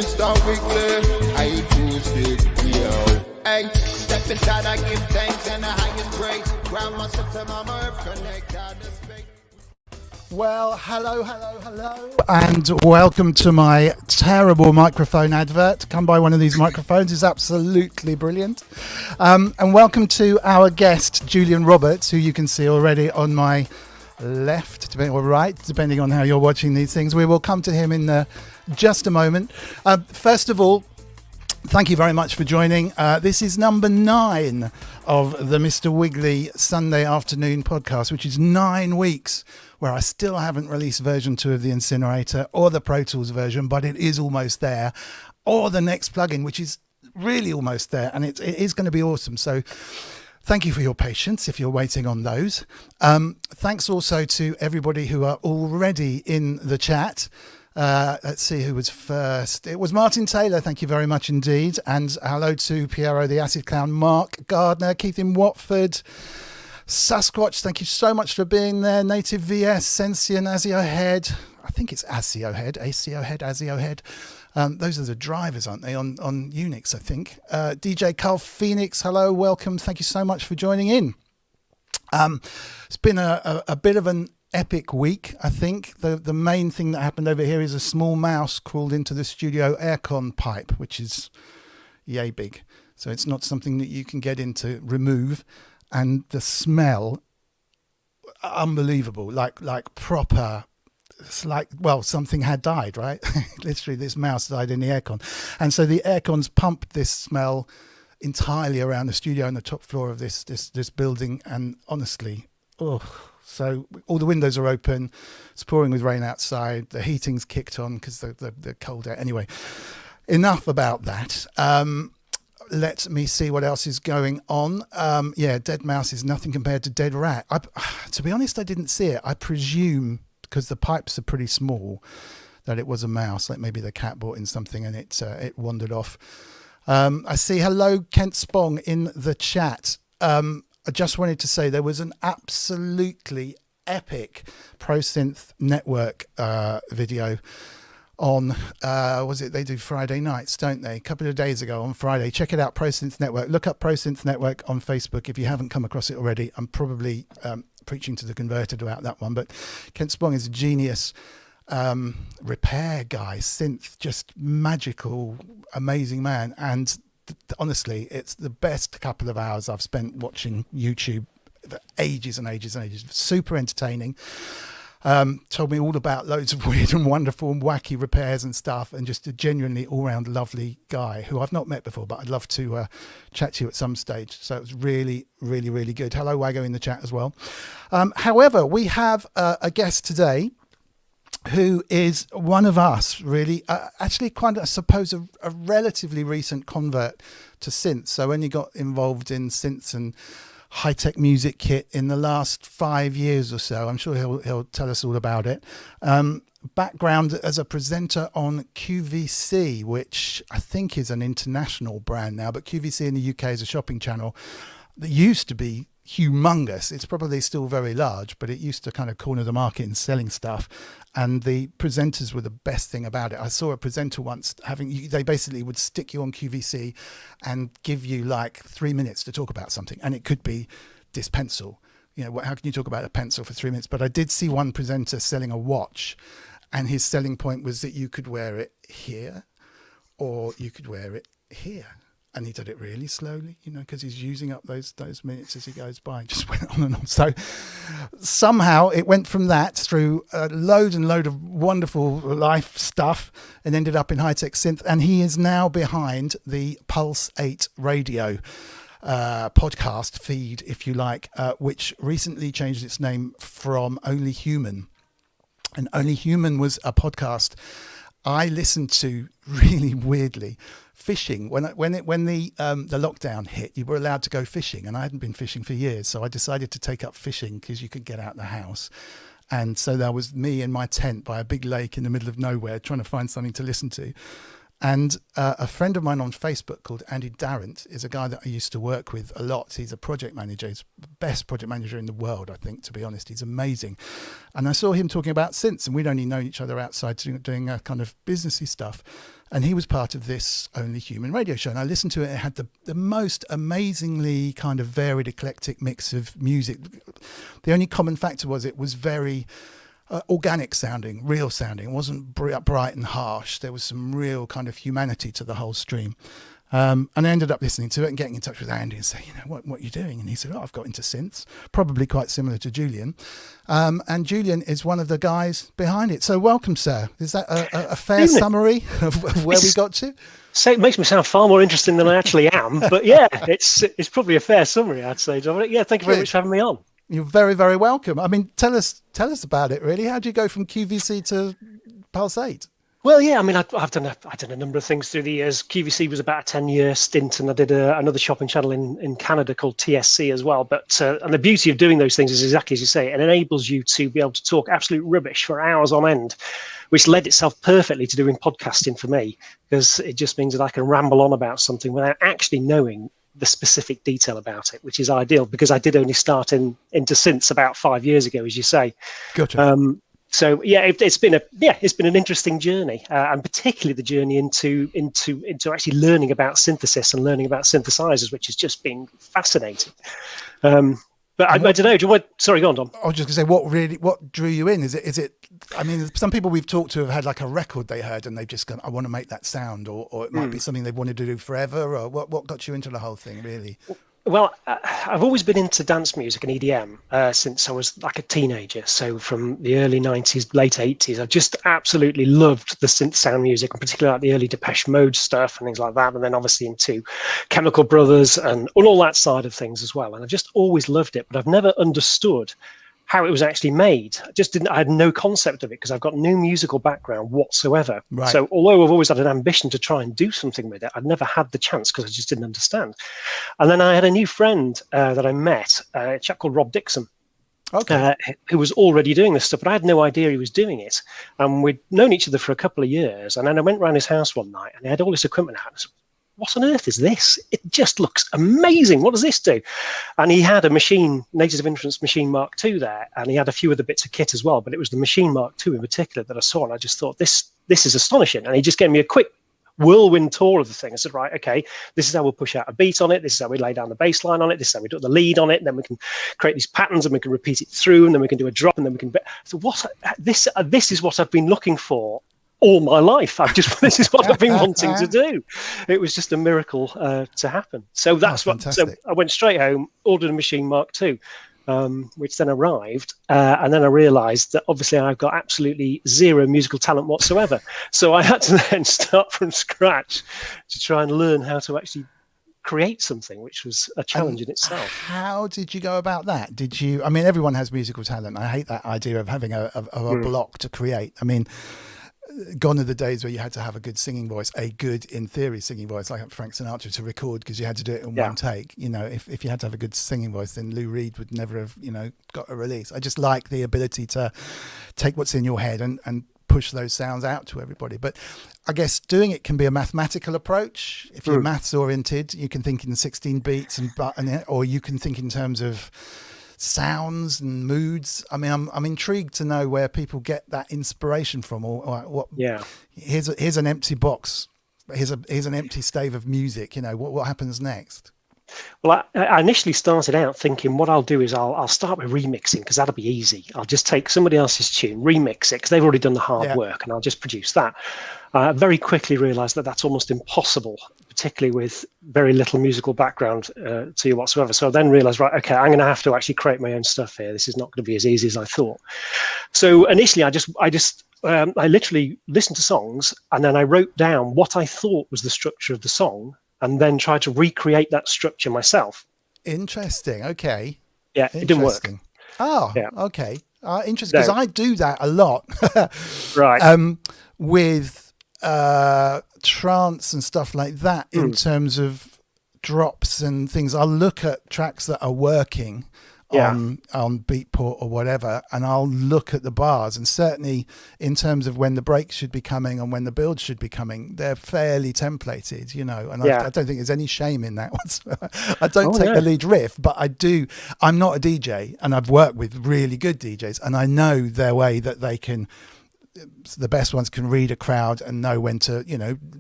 Mr. Wiggly, I acoustic, yo. Hey, step inside, I give thanks and the highest praise. Grandma said to Mama Earth, connect out the space. Well, hello, and welcome to my terrible microphone advert. Come by one of these microphones is absolutely brilliant. And welcome to our guest, Julian Roberts, who you can see already on my left or right, depending on how you're watching these things. We will come to him in just a moment. First of all, thank you very much for joining. This is number 9 of the Mr. Wiggly Sunday afternoon podcast, which is 9 weeks where I still haven't released version 2 of the Incinerator or the Pro Tools version, but it is almost there, or the next plugin, which is really almost there, and it is going to be awesome. So thank you for your patience if you're waiting on those. Thanks also to everybody who are already in the chat. Let's see who was first. It was Martin Taylor, thank you very much indeed. And hello to Piero the Acid Clown, Mark Gardner, Keith in Watford, Sasquatch, thank you so much for being there. Native VS, Sensian, Azio Head. I think it's Azio Head, ACO Head, Azio Head. Those are the drivers, aren't they, on Unix, I think. DJ Carl Phoenix, hello, welcome. Thank you so much for joining in. It's been a bit of an epic week, I think. The main thing that happened over here is a small mouse crawled into the studio aircon pipe, which is yay big. So it's not something that you can get in to remove. And the smell, unbelievable, like proper. It's like, well, something had died, right? Literally, this mouse died in the aircon. And so the aircons pumped this smell entirely around the studio on the top floor of this building. And honestly, so all the windows are open. It's pouring with rain outside. The heating's kicked on because the cold air. Anyway, enough about that. Let me see what else is going on. Dead mouse is nothing compared to dead rat. To be honest, I didn't see it. I presume, because the pipes are pretty small, that it was a mouse. Like maybe the cat brought in something and it wandered off. I see hello Kent Spong in the chat. I just wanted to say there was an absolutely epic ProSynth Network video on, they do Friday nights, don't they? A couple of days ago on Friday. Check it out, ProSynth Network. Look up ProSynth Network on Facebook if you haven't come across it already. I'm probably preaching to the converted about that one, but Kent Spong is a genius repair guy, synth, just magical, amazing man. And honestly, it's the best couple of hours I've spent watching YouTube for ages and ages and ages. Super entertaining. Told me all about loads of weird and wonderful and wacky repairs and stuff, and just a genuinely all-round lovely guy who I've not met before, but I'd love to chat to you at some stage. So it was really, really, really good. Hello, Wago, in the chat as well. However, we have a guest today who is one of us, really, actually quite, I suppose, a relatively recent convert to synths. So only got involved in synths and high-tech music kit in the last 5 years or so. I'm sure he'll tell us all about it. Background as a presenter on QVC, which I think is an international brand now, but QVC in the UK is a shopping channel that used to be humongous. It's probably still very large, but it used to kind of corner the market in selling stuff. And the presenters were the best thing about it. I saw a presenter once they basically would stick you on QVC and give you like 3 minutes to talk about something. And it could be this pencil. You know, how can you talk about a pencil for 3 minutes? But I did see one presenter selling a watch, and his selling point was that you could wear it here or you could wear it here. And he did it really slowly, you know, because he's using up those minutes as he goes by. Just went on and on. So somehow it went from that through a load and load of wonderful life stuff and ended up in high-tech synth. And he is now behind the Pulse8 Radio podcast feed, if you like, which recently changed its name from Only Human. And Only Human was a podcast I listened to really weirdly. Fishing, when the lockdown hit, you were allowed to go fishing, and I hadn't been fishing for years, so I decided to take up fishing because you could get out of the house. And so there was me in my tent by a big lake in the middle of nowhere trying to find something to listen to. And a friend of mine on Facebook called Andy Darrant is a guy that I used to work with a lot. He's a project manager. He's the best project manager in the world, I think, to be honest. He's amazing. And I saw him talking about synths, and we'd only known each other outside doing kind of businessy stuff. And he was part of this Only Human radio show. And I listened to it. It had the most amazingly kind of varied, eclectic mix of music. The only common factor was it was very organic sounding, real sounding. It wasn't bright and harsh. There was some real kind of humanity to the whole stream. And I ended up listening to it and getting in touch with Andy and saying, what are you doing? And he said, I've got into synths, probably quite similar to Julian. And Julian is one of the guys behind it. So welcome, sir. Is that a fair summary of where we got to? So it makes me sound far more interesting than I actually am. But yeah, it's probably a fair summary, I'd say, Dominic. Yeah, thank you very much for having me on. You're very, very welcome. I mean, tell us about it, really. How do you go from QVC to Pulse8? Well, yeah, I mean, I've done a number of things through the years. QVC was about a 10-year stint, and I did another shopping channel in Canada called TSC as well. But and the beauty of doing those things is exactly as you say, it enables you to be able to talk absolute rubbish for hours on end, which led itself perfectly to doing podcasting for me, because it just means that I can ramble on about something without actually knowing the specific detail about it, which is ideal because I did only start into synths about 5 years ago, as you say. Gotcha. So yeah, it's been an interesting journey, and particularly the journey into actually learning about synthesis and learning about synthesizers, which has just been fascinating. But I don't know. Do you want? Sorry, go on, Dom. I was just going to say, what drew you in? Is it? I mean, some people we've talked to have had like a record they heard and they've just gone, I want to make that sound, or it might be something they've wanted to do forever. Or what got you into the whole thing, really? Well, I've always been into dance music and EDM since I was like a teenager. So from the early 90s, late 80s, I've just absolutely loved the synth sound music, and particularly like the early Depeche Mode stuff and things like that. And then obviously into Chemical Brothers and all that side of things as well. And I've just always loved it, but I've never understood how it was actually made. I had no concept of it because I've got no musical background whatsoever. Right. So although I've always had an ambition to try and do something with it, I'd never had the chance because I just didn't understand. And then I had a new friend that I met, a chap called Rob Dixon, who was already doing this stuff, but I had no idea he was doing it. And we'd known each other for a couple of years. And then I went around his house one night and he had all this equipment out. I said, what on earth is this? It just looks amazing. What does this do? And he had a Native Instruments Machine Mark II there, and he had a few other bits of kit as well, but it was the Machine Mark II in particular that I saw, and I just thought, this is astonishing. And he just gave me a quick whirlwind tour of the thing. I said, right, okay, this is how we'll push out a beat on it. This is how we lay down the bass line on it. This is how we do the lead on it. And then we can create these patterns and we can repeat it through, and then we can do a drop, and then we can... So this is what I've been looking for all my life. This is what I've been wanting to do. It was just a miracle to happen. So that's So I went straight home, ordered a Machine Mark II, which then arrived, and then I realised that obviously I've got absolutely zero musical talent whatsoever. So I had to then start from scratch to try and learn how to actually create something, which was a challenge in itself. How did you go about that? I mean, everyone has musical talent. I hate that idea of having a block to create. I mean, gone are the days where you had to have a good singing voice, a good, in theory, singing voice, like Frank Sinatra, to record, because you had to do it in one take. If you had to have a good singing voice, then Lou Reed would never have, got a release. I just like the ability to take what's in your head and push those sounds out to everybody. But I guess doing it can be a mathematical approach. If you're maths oriented, you can think in 16 beats or you can think in terms of sounds and moods. I mean, I'm intrigued to know where people get that inspiration from, or what. Yeah. Here's an empty box. Here's an empty stave of music. What happens next? Well, I initially started out thinking what I'll do is I'll start with remixing, because that'll be easy. I'll just take somebody else's tune, remix it, because they've already done the hard work, and I'll just produce that. I very quickly realised that that's almost impossible, particularly with very little musical background to you whatsoever. So I then realised, right, okay, I'm going to have to actually create my own stuff here. This is not going to be as easy as I thought. So initially, I literally listened to songs, and then I wrote down what I thought was the structure of the song, and then tried to recreate that structure myself. Interesting. Okay. Yeah, it didn't work. Oh, yeah. Okay. Interesting, because I do that a lot. Right. With trance and stuff like that, in terms of drops and things. I'll look at tracks that are working on Beatport or whatever, and I'll look at the bars, and certainly in terms of when the breaks should be coming and when the builds should be coming, they're fairly templated, and I don't think there's any shame in that whatsoever. I don't take the lead riff, but I'm not a DJ, and I've worked with really good DJs, and I know their way that they can, the best ones can read a crowd and know when to,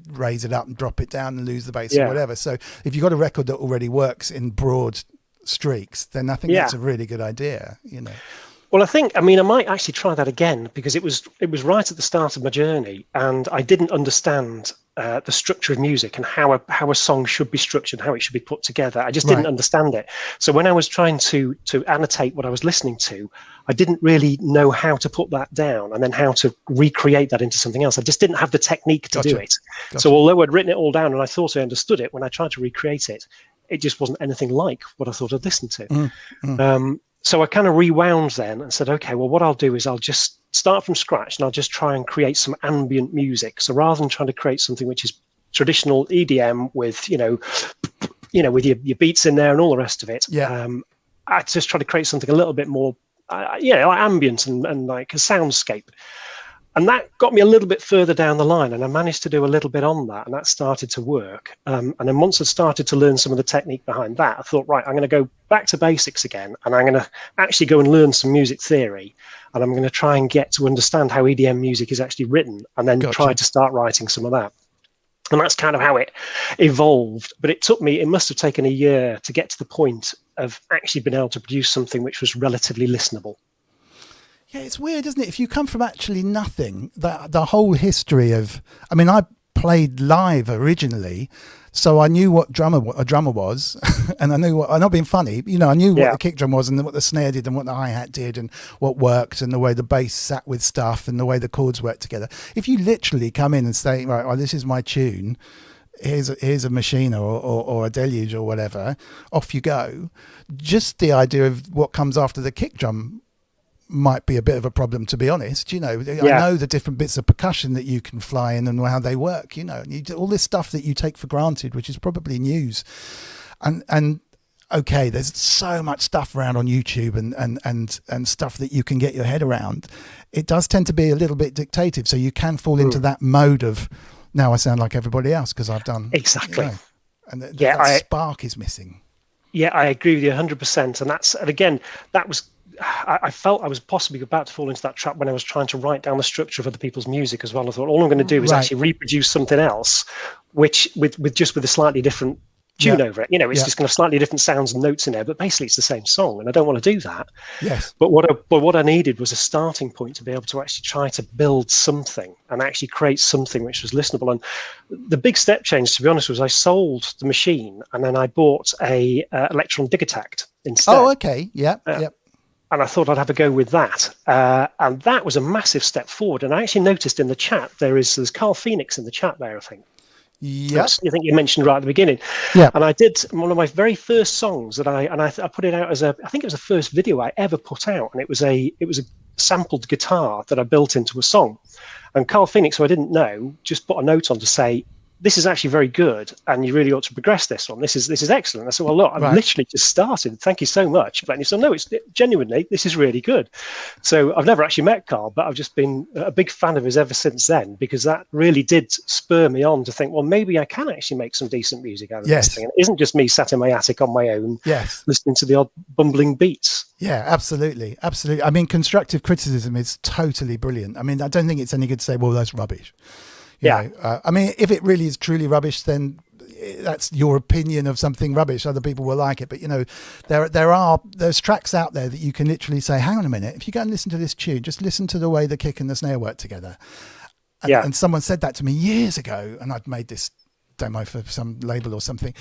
raise it up and drop it down and lose the bass or whatever. So if you've got a record that already works in broad streaks, then I think that's a really good idea, Well, I might actually try that again, because it was right at the start of my journey, and I didn't understand the structure of music and how a song should be structured, how it should be put together. I just didn't understand it. So when I was trying to annotate what I was listening to, I didn't really know how to put that down and then how to recreate that into something else. I just didn't have the technique to do it. So although I'd written it all down and I thought I understood it, when I tried to recreate it, it just wasn't anything like what I thought I'd listened to. So I kind of rewound then and said, okay, well, what I'll do is I'll just start from scratch and I'll just try and create some ambient music. So rather than trying to create something which is traditional EDM with, with your beats in there and all the rest of it, I just try to create something a little bit more, like ambient and like a soundscape. And that got me a little bit further down the line, and I managed to do a little bit on that, and that started to work. And then once I started to learn some of the technique behind that, I thought, right, I'm going to go back to basics again, and I'm going to actually go and learn some music theory, and I'm going to try and get to understand how EDM music is actually written, and then try to start writing some of that. And that's kind of how it evolved. But it must have taken a year to get to the point of actually being able to produce something which was relatively listenable. Yeah, it's weird, isn't it? If you come from actually nothing, the whole history of, I played live originally, so I knew what a drummer was, and I knew I'm not being funny, I knew what the kick drum was and what the snare did and what the hi-hat did and what worked and the way the bass sat with stuff and the way the chords worked together. If you literally come in and say, right, well, this is my tune, here's a machine or a deluge or whatever, off you go. Just the idea of what comes after the kick drum might be a bit of a problem, to be honest. I know the different bits of percussion that you can fly in and how they work, all this stuff that you take for granted, which is probably news. And okay, there's so much stuff around on YouTube and stuff that you can get your head around. It does tend to be a little bit dictative, so you can fall into that mode of, now I sound like everybody else because I've done exactly. And that spark is missing. Yeah, I agree with you 100%. And again, that was, I felt I was possibly about to fall into that trap when I was trying to write down the structure of other people's music as well. I thought all I'm going to do is actually reproduce something else, which with a slightly different tune over it. It's just going to have slightly different sounds and notes in there, but basically it's the same song, and I don't want to do that. Yes. But what I needed was a starting point to be able to actually try to build something and actually create something which was listenable. And the big step change, to be honest, was I sold the machine and then I bought a Electron Digitact instead. Oh, okay. Yeah. And I thought I'd have a go with that. And that was a massive step forward. And I actually noticed in the chat, there's Carl Phoenix in the chat there, I think. Yes, I think you mentioned right at the beginning. Yeah. And I did one of my very first songs that I put it out as I think it was the first video I ever put out. And it was a sampled guitar that I built into a song. And Carl Phoenix, who I didn't know, just put a note on to say, this is actually very good, and you really ought to progress this one. This is excellent. I said, well, look, I've literally just started. Thank you so much. But he said, no, genuinely, this is really good. So I've never actually met Carl, but I've just been a big fan of his ever since then, because that really did spur me on to think, well, maybe I can actually make some decent music out of this thing. And it isn't just me sat in my attic on my own, listening to the odd bumbling beats. Yeah, absolutely. Absolutely. I mean, constructive criticism is totally brilliant. I mean, I don't think it's any good to say, well, that's rubbish. You know, I mean, if it really is truly rubbish, then that's your opinion of something rubbish. Other people will like it. But, there's tracks out there that you can literally say, hang on a minute, if you go and listen to this tune, just listen to the way the kick and the snare work together. And someone said that to me years ago, and I'd made this demo for some label or something,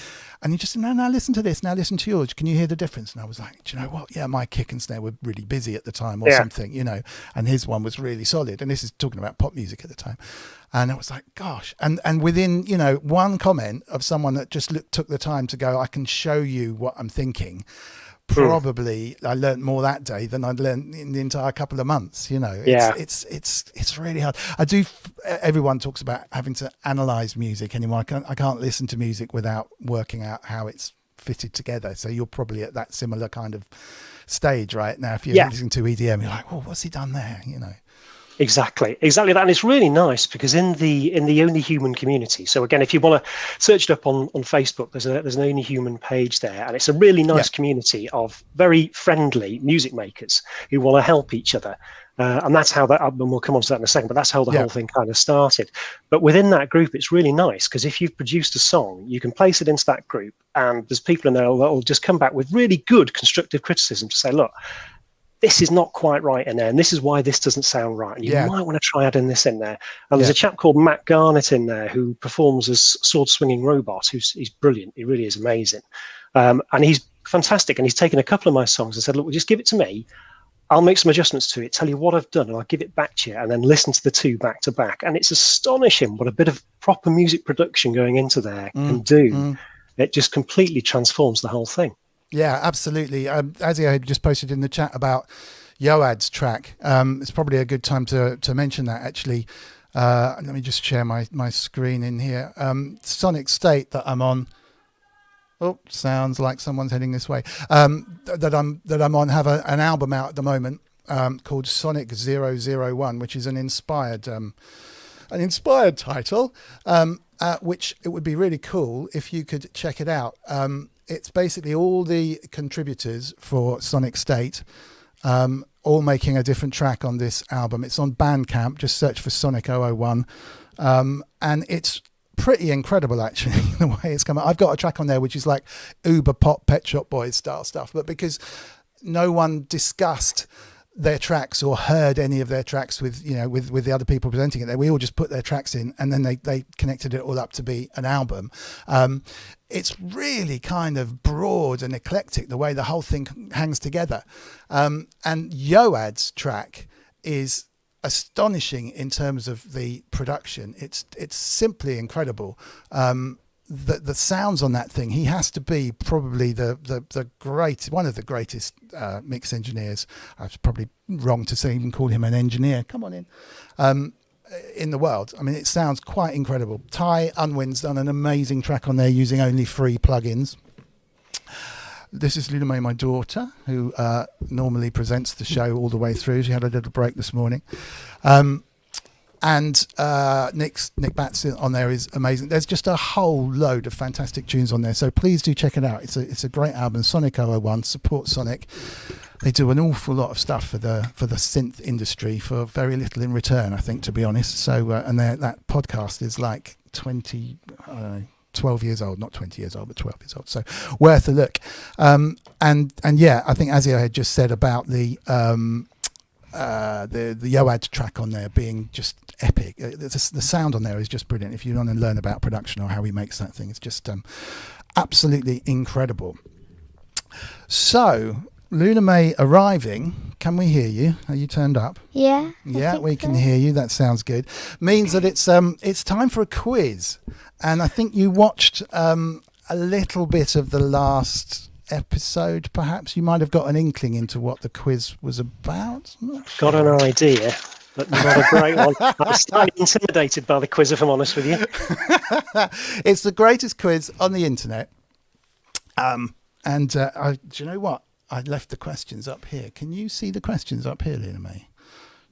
and he just said, now listen to this, now listen to yours, can you hear the difference? And I was like, do you know what, my kick and snare were really busy at the time or something, and his one was really solid, and this is talking about pop music at the time. And I was like, gosh, and within one comment of someone that just took the time to go, I can show you what I'm thinking, probably I learned more that day than I'd learned in the entire couple of months. It's really hard. Everyone talks about having to analyze music anymore. I can't listen to music without working out how it's fitted together. So you're probably at that similar kind of stage right now. If you're Yeah. listening to EDM, you're like, oh, what's he done there? You know. Exactly that, and it's really nice because in the Only Human community. So again, if you want to search it up on Facebook, there's an Only Human page there, and it's a really nice community of very friendly music makers who want to help each other. And that's how that, and we'll come on to that in a second, but that's how the whole thing kind of started. But within that group, it's really nice because if you've produced a song, you can place it into that group, and there's people in there that will just come back with really good constructive criticism to say, look, this is not quite right in there, and this is why this doesn't sound right. And you might want to try adding this in there. And there's a chap called Matt Garnett in there who performs as Sword Swinging Robot, he's brilliant. He really is amazing. And he's fantastic. And he's taken a couple of my songs and said, look, well, just give it to me. I'll make some adjustments to it, tell you what I've done, and I'll give it back to you, and then listen to the two back to back. And it's astonishing what a bit of proper music production going into there can do. It just completely transforms the whole thing. Yeah, absolutely. Azio had just posted in the chat about Yoad's track. It's probably a good time to mention that, actually. Let me just share my screen in here. Sonic State that I'm on. Oh, sounds like someone's heading this way. That I'm on have an album out at the moment called Sonic 001, which is an inspired title, which it would be really cool if you could check it out. It's basically all the contributors for Sonic State, all making a different track on this album. It's on Bandcamp. Just search for Sonic 001. And it's pretty incredible, actually, the way it's come out. I've got a track on there which is like uber pop Pet Shop Boys style stuff. But because no one discussed their tracks or heard any of their tracks with the other people presenting it, we all just put their tracks in, and then they connected it all up to be an album. It's really kind of broad and eclectic the way the whole thing hangs together. And Yoad's track is astonishing in terms of the production. It's simply incredible. The sounds on that thing, he has to be probably one of the greatest mix engineers. I was probably wrong to say even call him an engineer. Come on in the world. I mean, it sounds quite incredible. Ty Unwin's done an amazing track on there using only free plugins. This is Loullamae, my daughter, who normally presents the show all the way through. She had a little break this morning. And Nick Batts on there is amazing. There's just a whole load of fantastic tunes on there, so please do check it out. It's a great album. Sonic 001, support Sonic. They do an awful lot of stuff for the synth industry for very little in return, I think, to be honest. So and that podcast is like 12 years old, not 20 years old, but 12 years old. So worth a look. And yeah, I think Azio had just said about the Yoad track on there being just epic. The sound on there is just brilliant. If you want to learn about production or how he makes that thing, it's just absolutely incredible. So Loullamae arriving, can we hear you? Are you turned up? Yeah. Yeah, we can hear you. That sounds good. Means that it's time for a quiz, and I think you watched a little bit of the last episode. Perhaps you might have got an inkling into what the quiz was about. Got an idea, but not a great one. I was slightly intimidated by the quiz, if I'm honest with you. It's the greatest quiz on the internet. Do you know what? I left the questions up here. Can you see the questions up here, Loullamae?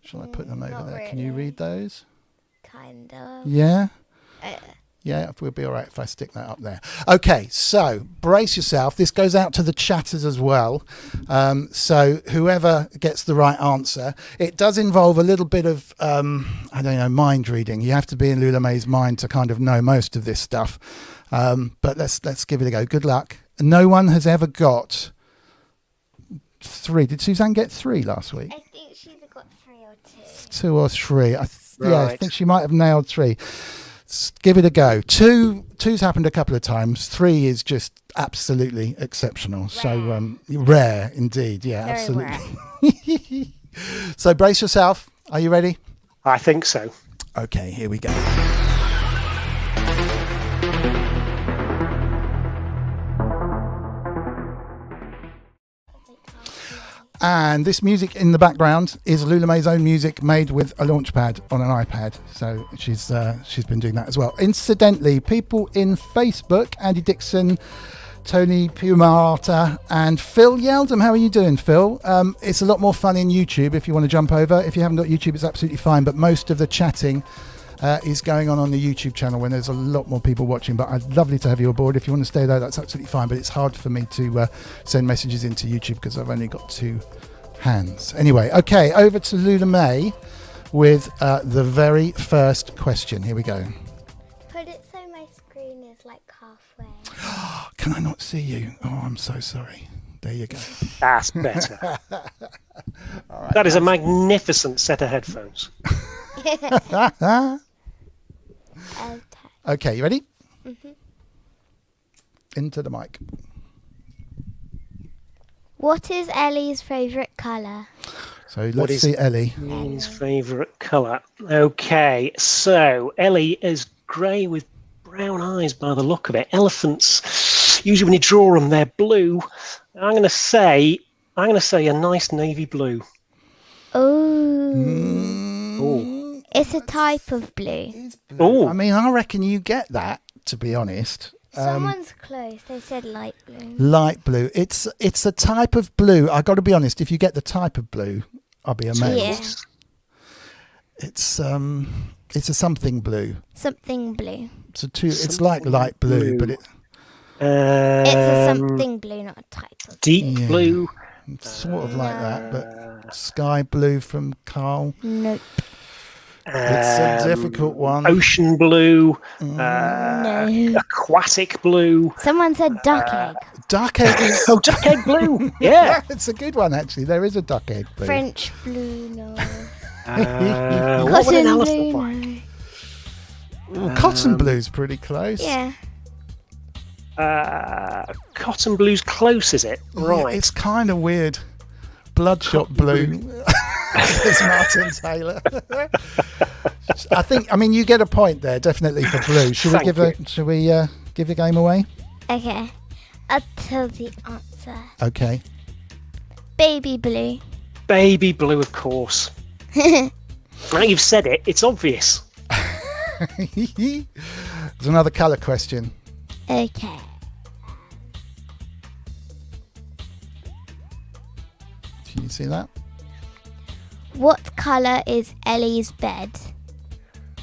Shall I put them over there? Really. Can you read those? Kind of. Yeah? Yeah, we'll be all right if I stick that up there. Okay, so brace yourself. This goes out to the chatters as well. So whoever gets the right answer, it does involve a little bit of, mind reading. You have to be in Loullamae's mind to kind of know most of this stuff. But let's give it a go. Good luck. No one has ever got 3. Did Suzanne get 3 last week? I think she either got 3 or 2. 2 or 3. Right. Yeah, I think she might have nailed 3. Give it a go. 2's happened a couple of times. 3 is just absolutely exceptional. Rare. So rare indeed. Yeah, very absolutely. So brace yourself. Are you ready? I think so. Okay, here we go. And this music in the background is Loullamae's own music made with a launchpad on an iPad. So she's been doing that as well. Incidentally, people in Facebook, Andy Dixon, Tony Pumata, and Phil Yeldham. How are you doing, Phil? It's a lot more fun in YouTube if you want to jump over. If you haven't got YouTube, it's absolutely fine, but most of the chatting is going on the YouTube channel when there's a lot more people watching. But I'd lovely to have you aboard. If you want to stay there, that's absolutely fine, but it's hard for me to send messages into YouTube because I've only got 2 hands. Anyway, okay, over to Loullamae with the very first question. Here we go. Put it so my screen is like halfway. Can I not see you? Oh, I'm so sorry. There you go. That's better. That is a magnificent set of headphones. Okay, you ready? Mm-hmm. Into the mic. What is Ellie's favourite colour? So let's see Ellie. Ellie's favourite colour. Okay, so Ellie is grey with brown eyes by the look of it. Elephants, usually when you draw them, they're blue. I'm going to say a nice navy blue. Oh. It's a type of blue. Oh. I mean, I reckon you get that, to be honest. Someone's close. They said light blue. Light blue. It's a type of blue. I got to be honest. If you get the type of blue, I'll be amazed. Yeah. It's a something blue. Something blue. It's like light blue, but it's a something blue, not a type of deep blue. It's sort of like that, but sky blue from Carl. Nope. It's a difficult one. Ocean blue. No. Aquatic blue. Someone said duck egg. Duck egg is... Oh, duck egg blue. Yeah. It's a good one, actually. There is a duck egg blue. French blue, no. What would an Cotton elephant blue, like? no. Cotton blue's pretty close. Yeah. Cotton blue's close, is it? Right. Yeah, it's kind of weird. Bloodshot blue. Says Martin Taylor. I mean, you get a point there, definitely, for blue. Should we give the game away? Okay. I'll tell the answer. Okay. Baby blue. Baby blue, of course. Now you've said it, it's obvious. There's another colour question. Okay. Can you see that? What colour is Ellie's bed?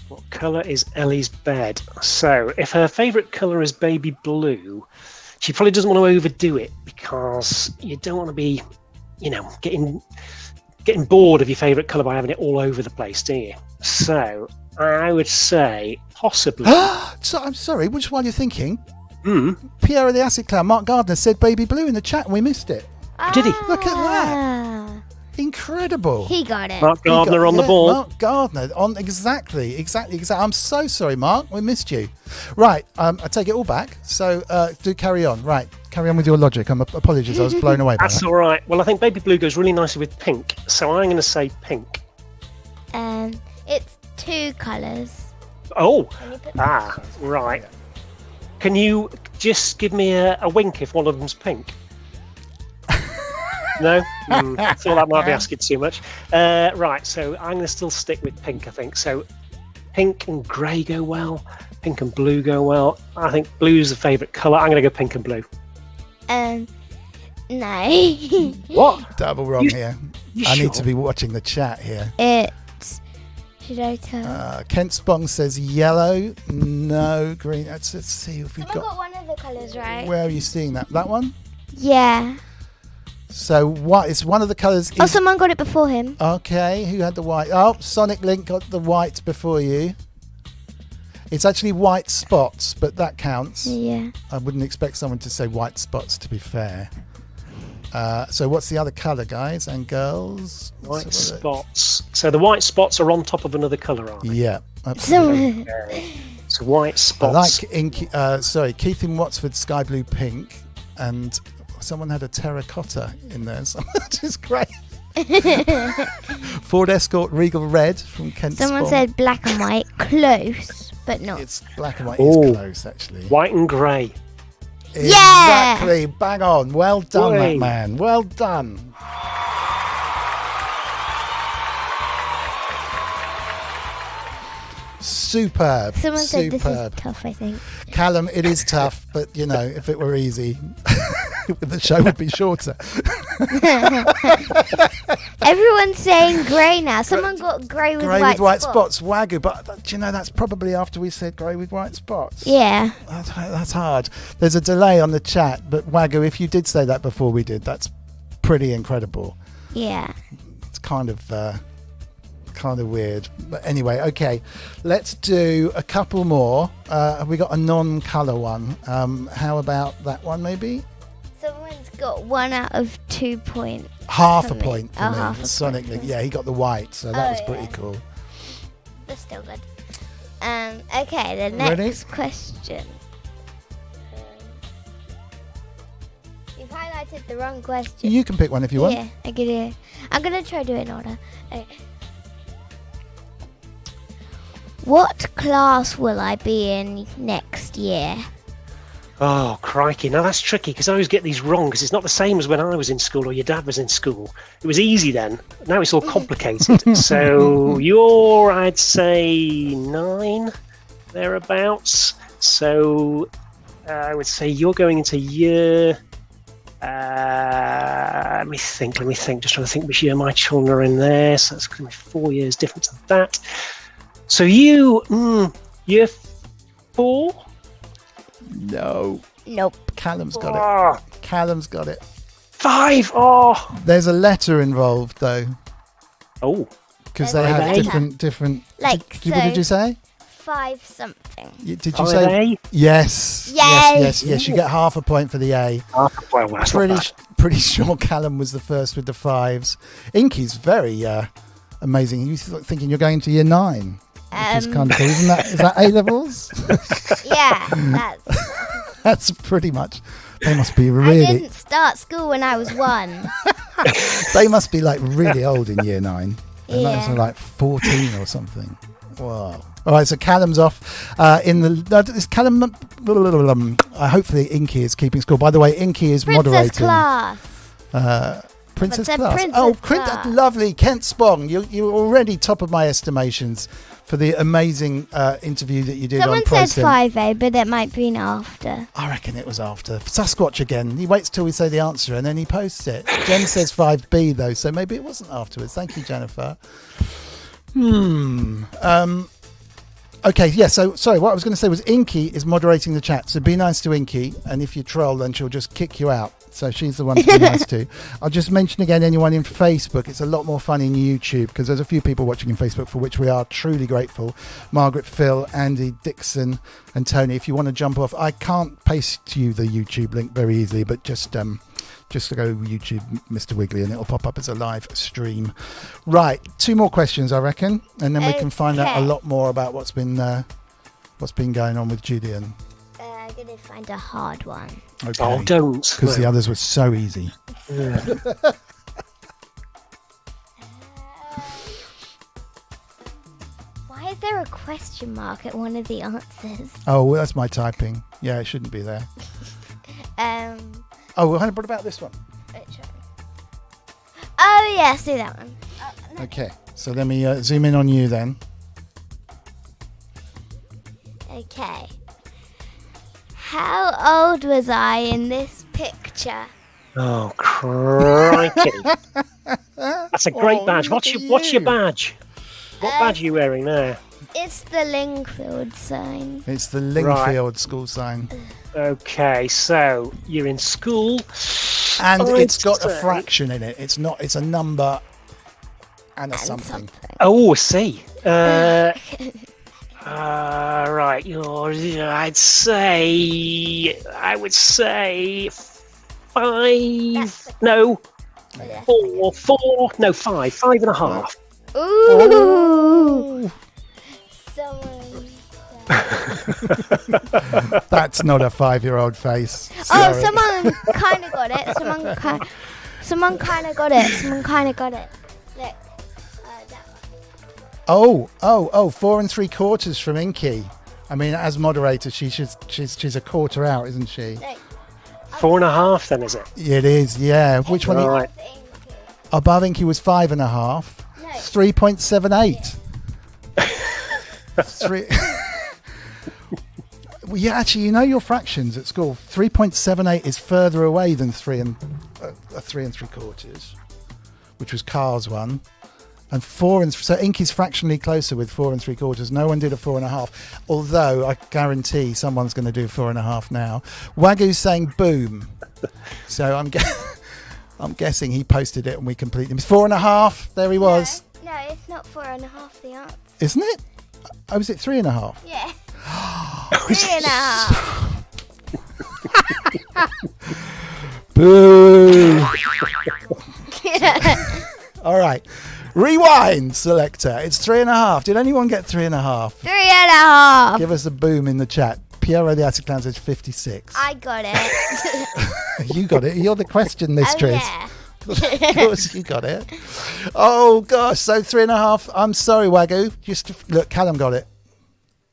What colour is Ellie's bed? So, if her favourite colour is baby blue, she probably doesn't want to overdo it because you don't want to be, getting bored of your favourite colour by having it all over the place, do you? So, I would say possibly. So, I'm sorry, which one are you thinking? Pierre of the Acid Cloud, Mark Gardner said baby blue in the chat and we missed it. Did he? Look at that. Incredible. He got it. Mark Gardner on the ball. Mark Gardner on exactly. I'm so sorry, Mark. We missed you. Right, I take it all back. So do carry on. Right, carry on with your logic. Apologies, I was blown away by that. That's all right. Well, I think baby blue goes really nicely with pink, so I'm going to say pink. It's 2 colours. Oh, Can you put right. Can you just give me a wink if one of them's pink? No? I thought that might be asking too much. Right, so I'm going to still stick with pink, I think. So pink and grey go well. Pink and blue go well. I think blue's the favourite colour. I'm going to go pink and blue. No. What? Double wrong here. I sure? need to be watching the chat here. Should I tell? Kent Spong says yellow. No, green. Let's see if we've Someone got one of the colours right. Where are you seeing that? That one? Yeah. So what is one of the colours? Oh, someone got it before him. Okay, who had the white? Oh, Sonic Link got the white before you. It's actually white spots, but that counts. Yeah. I wouldn't expect someone to say white spots, to be fair. So what's the other colour, guys and girls? White spots. So the white spots are on top of another colour, aren't they? Yeah, absolutely. So white spots. I like Keith in Watford, sky blue pink, and someone had a terracotta in there, which is great. Ford Escort Regal Red from Kent. Someone said black and white, close, but not. It's black and white. Is close, actually. White and grey. Exactly, bang on. Well done, that man. Well done. Superb. Someone said this is Superb. tough, I think. Callum, it is tough, but if it were easy, the show would be shorter. Everyone's saying grey now. Someone got grey with white spots. Wagyu, but that's probably after we said grey with white spots. Yeah. That's hard. There's a delay on the chat, but Wagyu, if you did say that before we did, that's pretty incredible. Yeah. It's kind of weird, but anyway, okay, let's do a couple more. Have we got a non-colour one? How about that one maybe? Someone's got 1 out of 2 points. Half a point for me. Half a Sonic, point. yeah, he got the white, so that was pretty cool. That's still good. Okay, the next question. You've highlighted the wrong question. You can pick one if you want. Yeah, I'm gonna try to do it in order. Okay. What class will I be in next year? Oh, crikey. Now, that's tricky because I always get these wrong because it's not the same as when I was in school or your dad was in school. It was easy then. Now it's all complicated. So you're, I'd say, 9, thereabouts. So I would say you're going into year... let me think. Just trying to think which year my children are in there. So that's going to be 4 years difference of that. So you, year 4? No. Nope. Callum's got it. Callum's got it. 5. Oh. There's a letter involved though. Oh. Because they have different. Like, what did you say? 5 something. Did you say? A? Yes. Yes. You get half a point for the A. Half a point. Well, that's not bad. Pretty sure Callum was the first with the 5s. Inky's very amazing. You thinking you're going to year 9? Which is kind of cool, isn't that? Is that A levels? Yeah, that's pretty much. They must be really. I didn't start school when I was 1. They must be like really old in year 9. And Yeah. that's like 14 or something. Wow. All right, so Callum's off. Is Callum? Hopefully, Inky is keeping score. By the way, Inky is moderating. Class. Princess What's a class. princess class? Lovely. Kent Spong, you're already top of my estimations for the amazing interview that you did Someone on Pro said 5A, but it might be after. I reckon it was after. Sasquatch again. He waits till we say the answer and then he posts it. Jen says 5B though, so maybe it wasn't afterwards. Thank you, Jennifer. Okay, yeah, so sorry, what I was going to say was Inky is moderating the chat, so be nice to Inky, and if you troll, then she'll just kick you out. So she's the one to be nice to. I'll just mention again, anyone in Facebook, it's a lot more fun in YouTube, because there's a few people watching in Facebook for which we are truly grateful. Margaret, Phil, Andy, Dixon, and Tony. If you want to jump off, I can't paste to you the YouTube link very easily, but just to go YouTube Mr. Wiggly and it'll pop up as a live stream. Right, 2 more questions I reckon, and then we can find out a lot more about what's been going on with Julian. I'm going to find a hard one. Okay. Oh, don't. Because the others were so easy. Yeah. Why is there a question mark at one of the answers? Oh, well, that's my typing. Yeah, it shouldn't be there. Oh, well, what about this one? Oh, yeah, see that one. No. Okay, so let me zoom in on you then. Okay. How old was I in this picture? Oh, crikey. That's a great badge. What's your badge? What badge are you wearing there? It's the Lingfield sign. It's the Lingfield school sign. Okay, so you're in school. And it's got a fraction in it. It's a number and a something. Oh, I see. Right, I would say 5. No, 4. No, 5. 5.5. Ooh. That's not a 5-year-old face. Sorry. Oh, someone kind of got it. Someone kind of got it. Look, that one. Oh, 4 3/4 from Inky. I mean, as moderator, she's a quarter out, isn't she? Look. 4.5 then, is it? It is, yeah. Which one? Right. Above Inky was 5.5. No. 3.78. 3. Well, yeah, actually, you know your fractions at school. 3.78 is further away than 3 3/4, which was Carr's one. And so Inky's fractionally closer with 4 3/4. No one did a 4.5. Although I guarantee someone's going to do 4.5 now. Wagyu's saying boom. So I'm guessing he posted it and we completed him. 4.5. There he was. No, it's not 4.5. The answer. Isn't it? Oh, was it 3.5? Yeah. 3.5. Boo. All right. Rewind, selector. It's 3.5. Did anyone get 3.5? 3.5. Give us a boom in the chat. Piero the Acid Clown says 56. I got it. You got it. You're the question mistress. Yeah. Of course you got it. Oh, gosh. So 3.5. I'm sorry, Wagyu. Just look, Callum got it.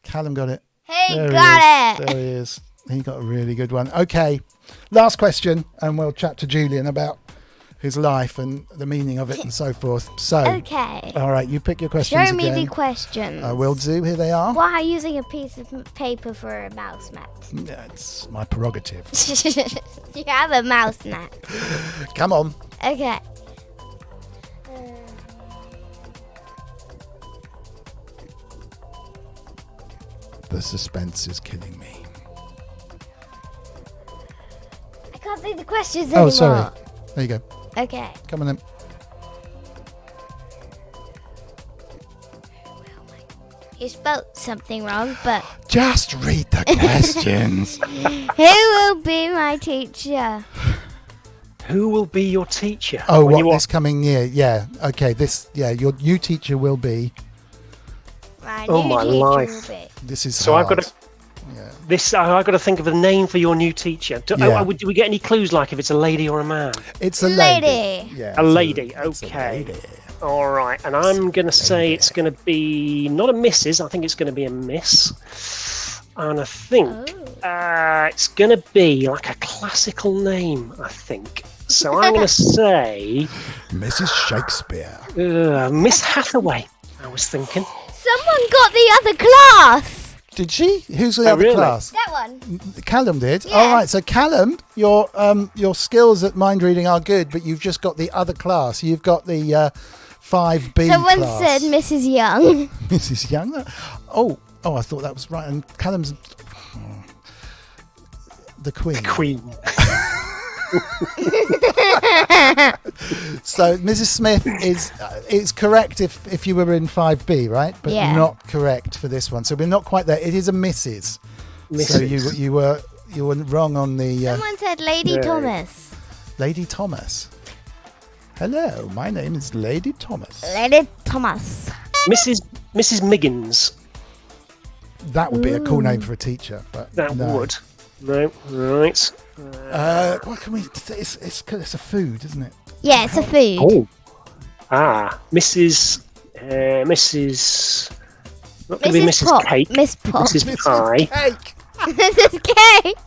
Callum got it. He There got it. There he is. He got a really good one. Okay. Last question, and we'll chat to Julian about his life and the meaning of it and so forth. So, Okay. all right, you pick your questions Show me again. the questions. I will do. Here they are. Why are you using a piece of paper for a mouse mat? Yeah, it's my prerogative. You have a mouse mat. Come on. Okay. The suspense is killing me. I can't see the questions anymore. Oh, sorry. There you go. Okay. Come on then. You spelled something wrong, but Just read the questions. who will be my teacher? Who will be your teacher? Oh, When what, you are- this coming year? Yeah. Okay. Your new teacher will be. My Oh, new my teacher life. will be. This is So hard. I've got to. Yeah. I've got to think of a name for your new teacher. Do we get any clues, like if it's a lady or a man? It's a lady. Lady. Yeah. A lady. it's a Okay. lady. All right, and I'm going to say it's going to be not a Mrs. I think it's going to be a Miss, and I think it's going to be like a classical name. I think so. I'm going to say Mrs. Shakespeare. Miss Hathaway. I was thinking. Someone got the other class. Did she? Who's the Oh, other really? class? That one. Callum did. Yeah. All right. So Callum, your skills at mind reading are good, but you've just got the other class. You've got the 5B Someone class. said Mrs. Young. Mrs. Young. Oh, I thought that was right. And Callum's the Queen. Queen. So Mrs. Smith is correct if you were in 5B, right? But Yeah. not correct for this one. So we're not quite there. It is a Mrs. So Mrs. you were wrong on the Someone said Lady No. Thomas. Lady Thomas. Hello, my name is Lady Thomas. Lady Thomas. Mrs. Miggins. That would be a cool name for a teacher, but That no. would. No, right. What can we? It's a food, isn't it? Yeah, it's a food. Oh. Mrs. Not going to be Mrs. Pop. Cake. Miss Pop. Mrs. Pie. Cake. Mrs. Cake.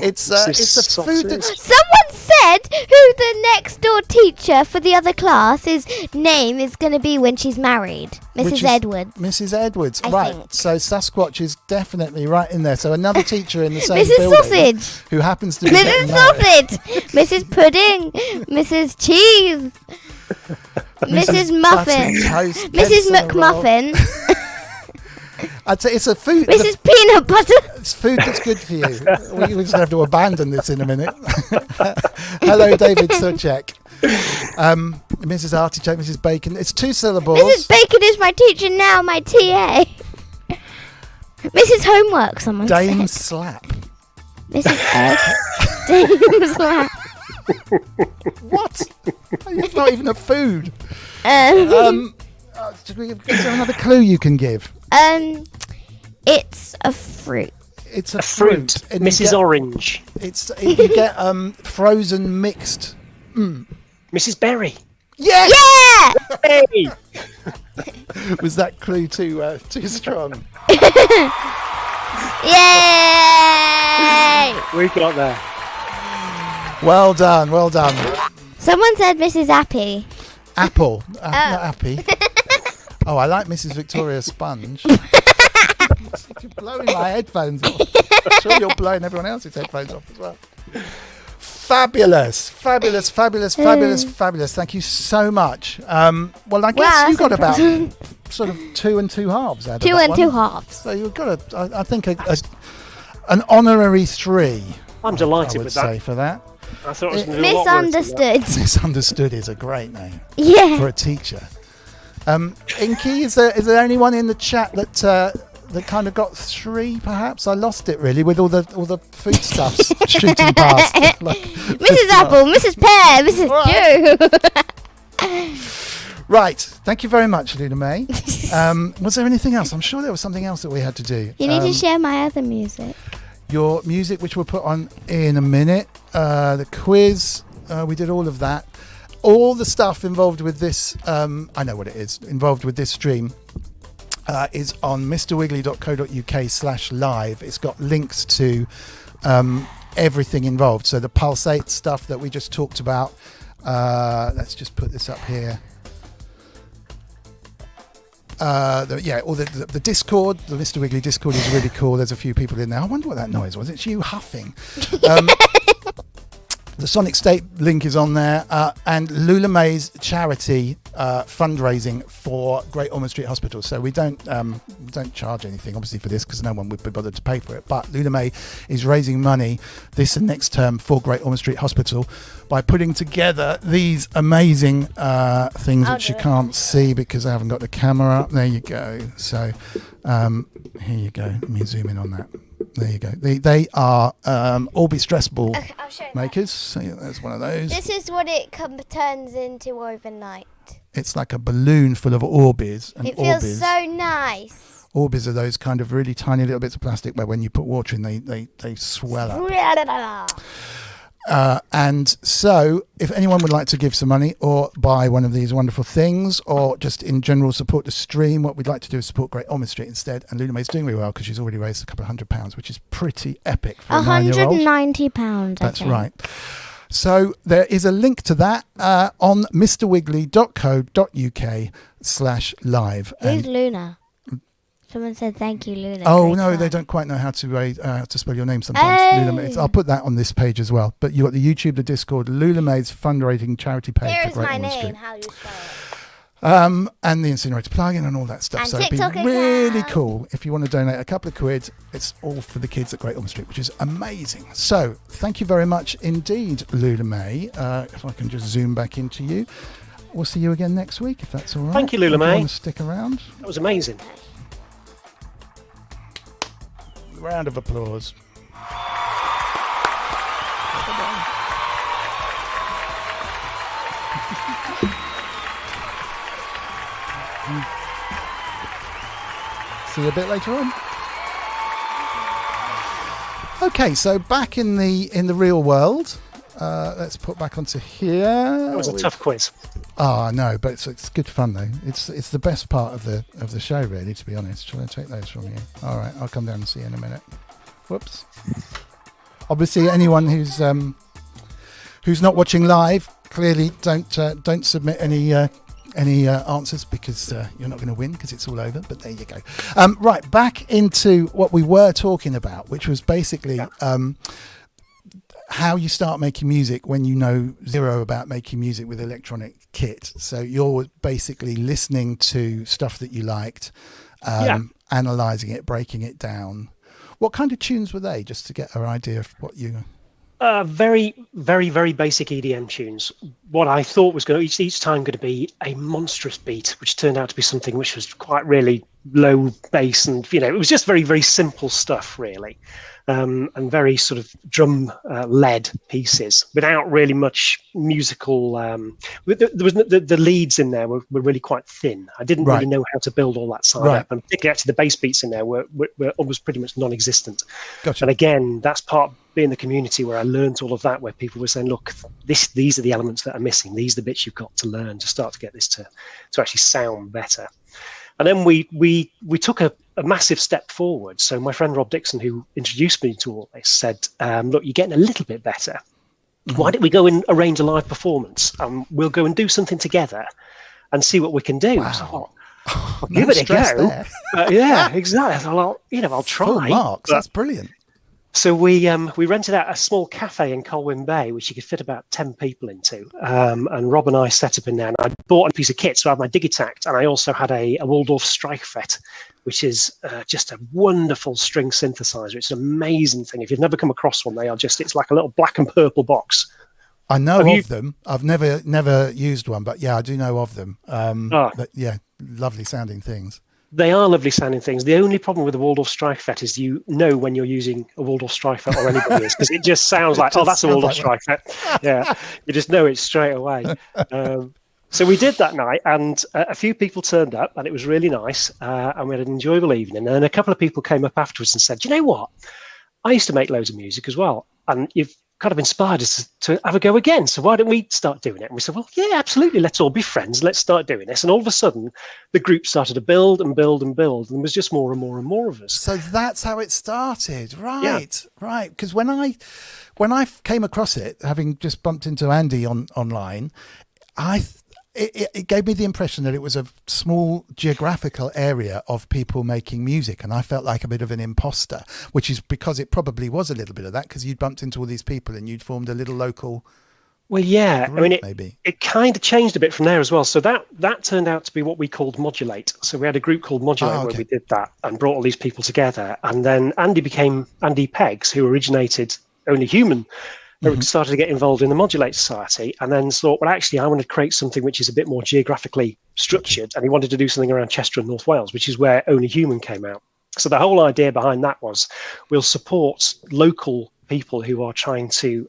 It's a Mrs. food that's Someone said who the next door teacher for the other class, his name is going to be when she's married. which Mrs. is Edwards. Mrs. Edwards, I right? think. So Sasquatch is definitely right in there. So another teacher in the same Mrs. building Sausage. who happens to be Mrs. getting married. Sausage. Mrs. Pudding. Mrs. Cheese. Mrs. Muffin. Buttered toast, Mrs. pencil roll. McMuffin. I'd say it's a food. Mrs. Peanut Butter. It's food that's good for you. We're just going to have to abandon this in a minute. Hello, David Suchek. Mrs. Artichoke, Mrs. Bacon. It's 2 syllables. Mrs. Bacon is my teacher now, my TA. Mrs. Homework, someone Dame said. Slap. Mrs. Egg. Dame Slap. What? It's not even a food. Is there another clue you can give? It's a fruit. It's a Fruit. And you Mrs. get- Orange. You get frozen mixed. Mrs. Berry. Yes! Yeah! Hey! Was that clue too strong? Yay! We got there. Well done, well done. Someone said Mrs. Appy. Apple, not Appy. Oh, I like Mrs. Victoria Sponge. You're blowing my headphones off. I'm sure you're blowing everyone else's headphones off as well. Fabulous. Thank you so much. Well, I guess you got about sort of 2 2.5 out of that one. 2 2.5. So you've got I think an honorary 3. I'm delighted with that. Say for that. I thought it was going to be a lot worse than that. Misunderstood. Misunderstood is a great name for a teacher. Inky, is there anyone in the chat that kind of got 3? Perhaps I lost it really with all the foodstuffs shooting past. Like, Mrs. Apple, Mrs. Pear, Mrs. Joe. Right. Thank you very much, Loullamae. Was there anything else? I'm sure there was something else that we had to do. You need to share my other music. Your music, which we'll put on in a minute. The quiz, we did all of that. All the stuff involved with this, I know what it is, involved with this stream is on mrwiggly.co.uk/live. It's got links to everything involved. So the Pulse8 stuff that we just talked about. Let's just put this up here. All the Discord, the Mr. Wiggly Discord is really cool. There's a few people in there. I wonder what that noise was. It's you huffing. The Sonic State link is on there, and Loullamae's charity fundraising for Great Ormond Street Hospital. So we don't charge anything, obviously, for this because no one would be bothered to pay for it. But Loullamae is raising money this and next term for Great Ormond Street Hospital by putting together these amazing things which you can't see because I haven't got the camera up. There you go. So here you go. Let me zoom in on that. There you go. They are Orbi stress ball makers. So yeah, there's one of those. This is what it turns into overnight. It's like a balloon full of Orbis. And it feels so nice. Orbis are those kind of really tiny little bits of plastic where when you put water in, they swell up. And so if anyone would like to give some money or buy one of these wonderful things or just in general support the stream, what we'd like to do is support Great Ormond Street instead. And Loullamae's doing really well because she's already raised a couple of £100, which is pretty epic for a 9-year-old. £190, That's right. So there is a link to that on mrwiggly.co.uk/live. Who's Luna? Someone said thank you, Luna. Oh, no, they don't quite know how to spell your name sometimes. Loullamae. I'll put that on this page as well. But you've got the YouTube, the Discord, Loullamae's fundraising charity page. Here for is Great my Ormond name, Street. how you spell it. And the Incinerator plugin and all that stuff. And so it'd be TikTok really account. cool if you want to donate a couple of quid. It's all for the kids at Great Ormond Street, which is amazing. So thank you very much indeed, Loullamae. If I can just zoom back into you. We'll see you again next week, if that's all right. Thank you, Loullamae. If you want to stick around. That was amazing. Round of applause. See you a bit later on. Okay, so back in the real world. Let's put back onto here. That was a tough quiz. Oh no, but it's good fun though. It's the best part of the show, really, to be honest. Shall I take those from you? All right, I'll come down and see you in a minute. Whoops. Obviously, anyone who's not watching live, clearly don't submit any answers because you're not going to win because it's all over. But there you go. Right, back into what we were talking about, which was basically. How you start making music when you know zero about making music with electronic kit. So you're basically listening to stuff that you liked, analysing it, breaking it down. What kind of tunes were they, just to get an idea of what you... Very, very, very basic EDM tunes. What I thought was going to each time going to be a monstrous beat, which turned out to be something which was quite really low bass, and it was just very, very simple stuff, really. And very sort of drum led pieces without really much musical. There was the leads in there were really quite thin. I didn't really know how to build all that side up, and particularly actually the bass beats in there were almost pretty much non-existent. Gotcha. And again, that's part of being the community where I learned all of that, where people were saying, "Look, these are the elements that are missing. These are the bits you've got to learn to start to get this to actually sound better." And then we took a massive step forward. So my friend Rob Dixon, who introduced me to all this, said, look, you're getting a little bit better. Mm-hmm. Why don't we go and arrange a live performance? We'll go and do something together and see what we can do. Wow. So, I'll give it a go. Yeah, exactly. I'll try. Full marks. That's brilliant. So we rented out a small cafe in Colwyn Bay, which you could fit about 10 people into. And Rob and I set up in there. And I bought a piece of kit, so I had my Digitact, and I also had a Waldorf Streichfett, which is just a wonderful string synthesizer. It's an amazing thing. If you've never come across one, it's like a little black and purple box. I know of them. I've never used one, but yeah, I do know of them. But yeah, lovely sounding things. They are lovely sounding things. The only problem with the Waldorf Streichfett is you know when you're using a Waldorf Streichfett or anybody is, because it just sounds like, that's a Waldorf Streichfett. Yeah, you just know it straight away. So we did that night, and a few people turned up, and it was really nice, and we had an enjoyable evening. And a couple of people came up afterwards and said, "Do you know what? I used to make loads of music as well, and you've kind of inspired us to have a go again. So why don't we start doing it?" And we said, "Well, yeah, absolutely. Let's all be friends. Let's start doing this." And all of a sudden, the group started to build and build and build, and there was just more and more and more of us. So that's how it started, right? Yeah. Right. Because when I came across it, having just bumped into Andy online, it gave me the impression that it was a small geographical area of people making music, and I felt like a bit of an imposter, which is because it probably was a little bit of that, because you'd bumped into all these people and you'd formed a little local. Well, yeah, group, it kind of changed a bit from there as well. So that turned out to be what we called Modulate. So we had a group called Modulate where we did that and brought all these people together, and then Andy became Andy Peggs, who originated Only Human. Started to get involved in the Modulate Society, and then thought, well, actually, I want to create something which is a bit more geographically structured. And he wanted to do something around Chester and North Wales, which is where Only Human came out. So the whole idea behind that was we'll support local people who are trying to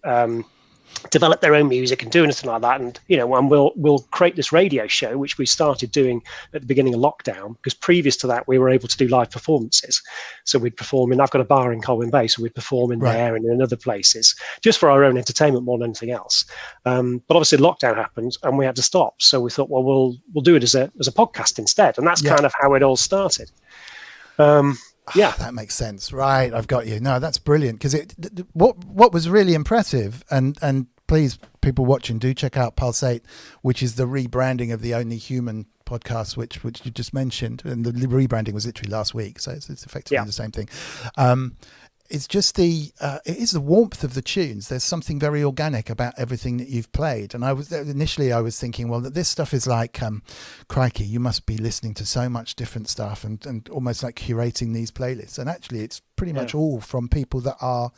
develop their own music and do anything like that. And, and we'll create this radio show, which we started doing at the beginning of lockdown, because previous to that, we were able to do live performances. So we'd perform I've got a bar in Colwyn Bay, so we'd perform in there and in other places, just for our own entertainment more than anything else. But obviously lockdown happened and we had to stop. So we thought, well, we'll do it as a podcast instead. And that's kind of how it all started. Yeah, that makes sense. Right, I've got you. No, that's brilliant, because what was really impressive, and please, people watching, do check out Pulse8, which is the rebranding of the Only Human podcast, which you just mentioned, and the rebranding was literally last week, so it's effectively the same thing. It's just it is the warmth of the tunes. There's something very organic about everything that you've played. And I was thinking, well, that this stuff is like, crikey, you must be listening to so much different stuff and almost like curating these playlists. And actually, it's pretty much all from people that are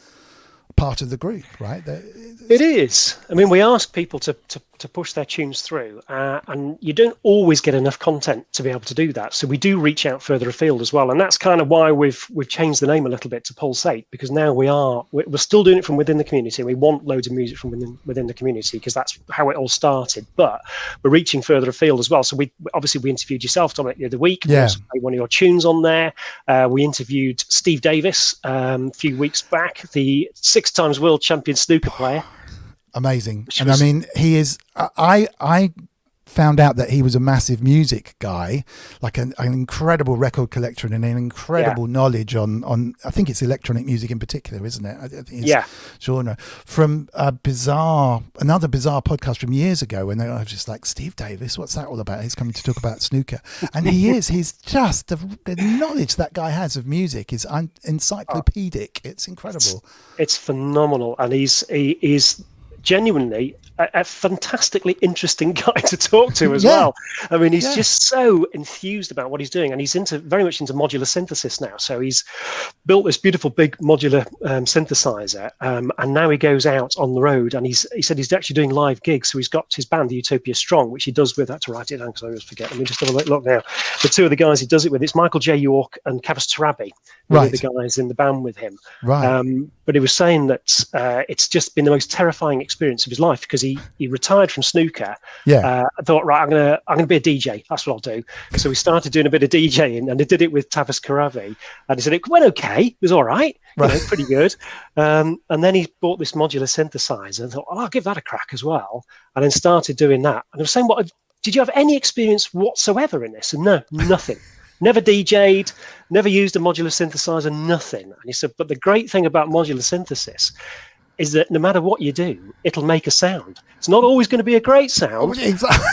part of the group, right? It is. I mean, we ask people to push their tunes through, and you don't always get enough content to be able to do that. So we do reach out further afield as well, and that's kind of why we've changed the name a little bit to Pulse8, because now we're still doing it from within the community. We want loads of music from within the community, because that's how it all started. But we're reaching further afield as well. So we interviewed yourself, Dominic, the other week. We also played one of your tunes on there. We interviewed Steve Davis a few weeks back, the 6 times world champion snooker player. Amazing. And I mean, he is, I found out that he was a massive music guy, like an incredible record collector and an incredible knowledge on I think it's electronic music in particular, isn't it? I think genre. From another bizarre podcast from years ago, when I was just like, Steve Davis, what's that all about? He's coming to talk about snooker. And he's just, the knowledge that guy has of music is encyclopedic. It's incredible. It's phenomenal. And he's genuinely a fantastically interesting guy to talk to as well. I mean, he's just so enthused about what he's doing, and he's very much into modular synthesis now. So he's built this beautiful big modular synthesizer, and now he goes out on the road, and he said he's actually doing live gigs. So he's got his band, the Utopia Strong, which he does with. I had to write it down because I always forget. Let me just have a look now. The two of the guys he does it with, it's Michael J. York and Kavas Tarabi, the guys in the band with him. But he was saying that it's just been the most terrifying experience of his life, because he retired from snooker. I thought, right, I'm gonna be a DJ. That's what I'll do. So we started doing a bit of DJing, and he did it with Tavis Karavi, and he said it went okay. It was all right, pretty good. And then he bought this modular synthesizer and thought, I'll give that a crack as well. And then started doing that. And I was saying, did you have any experience whatsoever in this? And no, nothing. Never DJ'd, never used a modular synthesizer, nothing. And he said, but the great thing about modular synthesis is that no matter what you do, it'll make a sound. It's not always going to be a great sound. Exactly.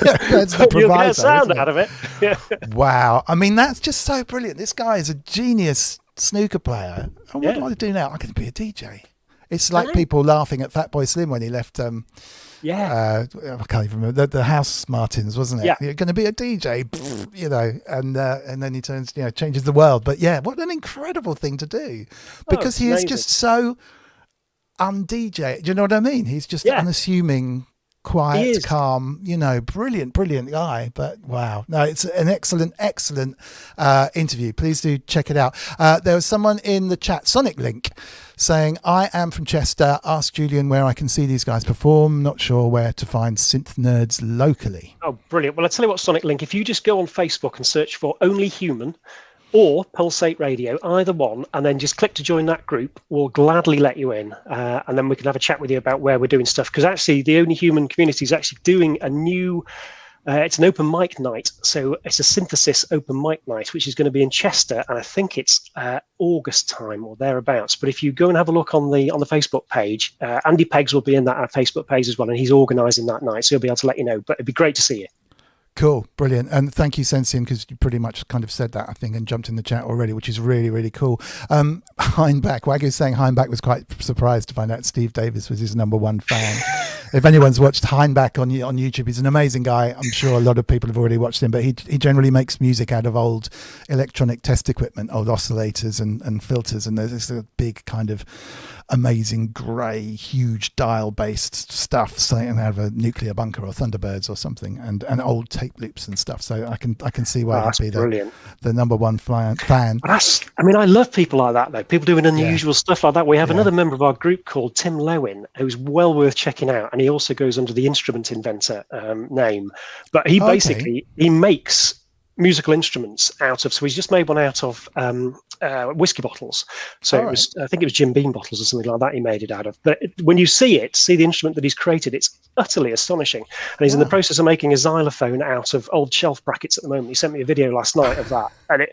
That's the You'll get proviso, sound isn't out of it. Yeah. Wow. I mean, that's just so brilliant. This guy is a genius snooker player. And what Yeah. do I do now? I can be a DJ. It's like Right. people laughing at Fatboy Slim when he left. Yeah. I can't even remember the House Martins, wasn't it? Yeah. You're going to be a DJ, you know, and then he turns, you know, changes the world. But yeah, what an incredible thing to do, because it's he is amazing. just so un-DJ. Do you know what I mean? He's just Yeah. unassuming, He quiet, is. calm, you know, brilliant guy. But wow, no, it's an excellent interview. Please do check it out. There was someone in the chat, Sonic Link, saying, I am from Chester. Ask Julian where I can see these guys perform. Not sure where to find synth nerds locally. Oh, brilliant. Well, I'll tell you what, Sonic Link, if you just go on Facebook and search for Only Human or Pulse8 Radio, either one, and then just click to join that group, we'll gladly let you in. And then we can have a chat with you about where we're doing stuff. Because actually, the Only Human community is actually doing a new... it's an open mic night, so it's a synthesis open mic night, which is going to be in Chester, and I think it's August time or thereabouts. But if you go and have a look on the Facebook page, Andy Peggs will be in that Facebook page as well, and he's organising that night, so he'll be able to let you know. But it'd be great to see you. Cool, brilliant, and thank you, Sensian, because you pretty much kind of said that, I think, and jumped in the chat already, which is really, really cool. Heinbach, Wagyu saying Heinbach was quite surprised to find out Steve Davis was his #1 fan. If anyone's watched Heinbach on YouTube, he's an amazing guy. I'm sure a lot of people have already watched him, but he generally makes music out of old electronic test equipment, old oscillators and filters, and there's this big kind of amazing grey, huge dial-based stuff, something out of a nuclear bunker or Thunderbirds or something, and old tape loops and stuff. So I can see why he'd be the #1 fan. I mean, I love people like that, though. People doing unusual stuff like that. We have another member of our group called Tim Lewin, who's well worth checking out, and he also goes under the Instrument Inventor name. But he basically he makes musical instruments out of, so he's just made one out of whiskey bottles. So I think it was Jim Beam bottles or something like that he made it out of. But when you see the instrument that he's created, it's utterly astonishing. And he's in the process of making a xylophone out of old shelf brackets at the moment. He sent me a video last night of that, and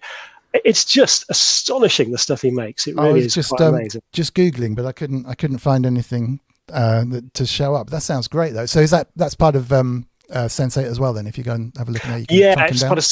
it's just astonishing, the stuff he makes. It really is quite amazing. Just Googling, but I couldn't find anything to show up. That sounds great, though. So that's part of Sensate as well, then, if you go and have a look at it? It's part of...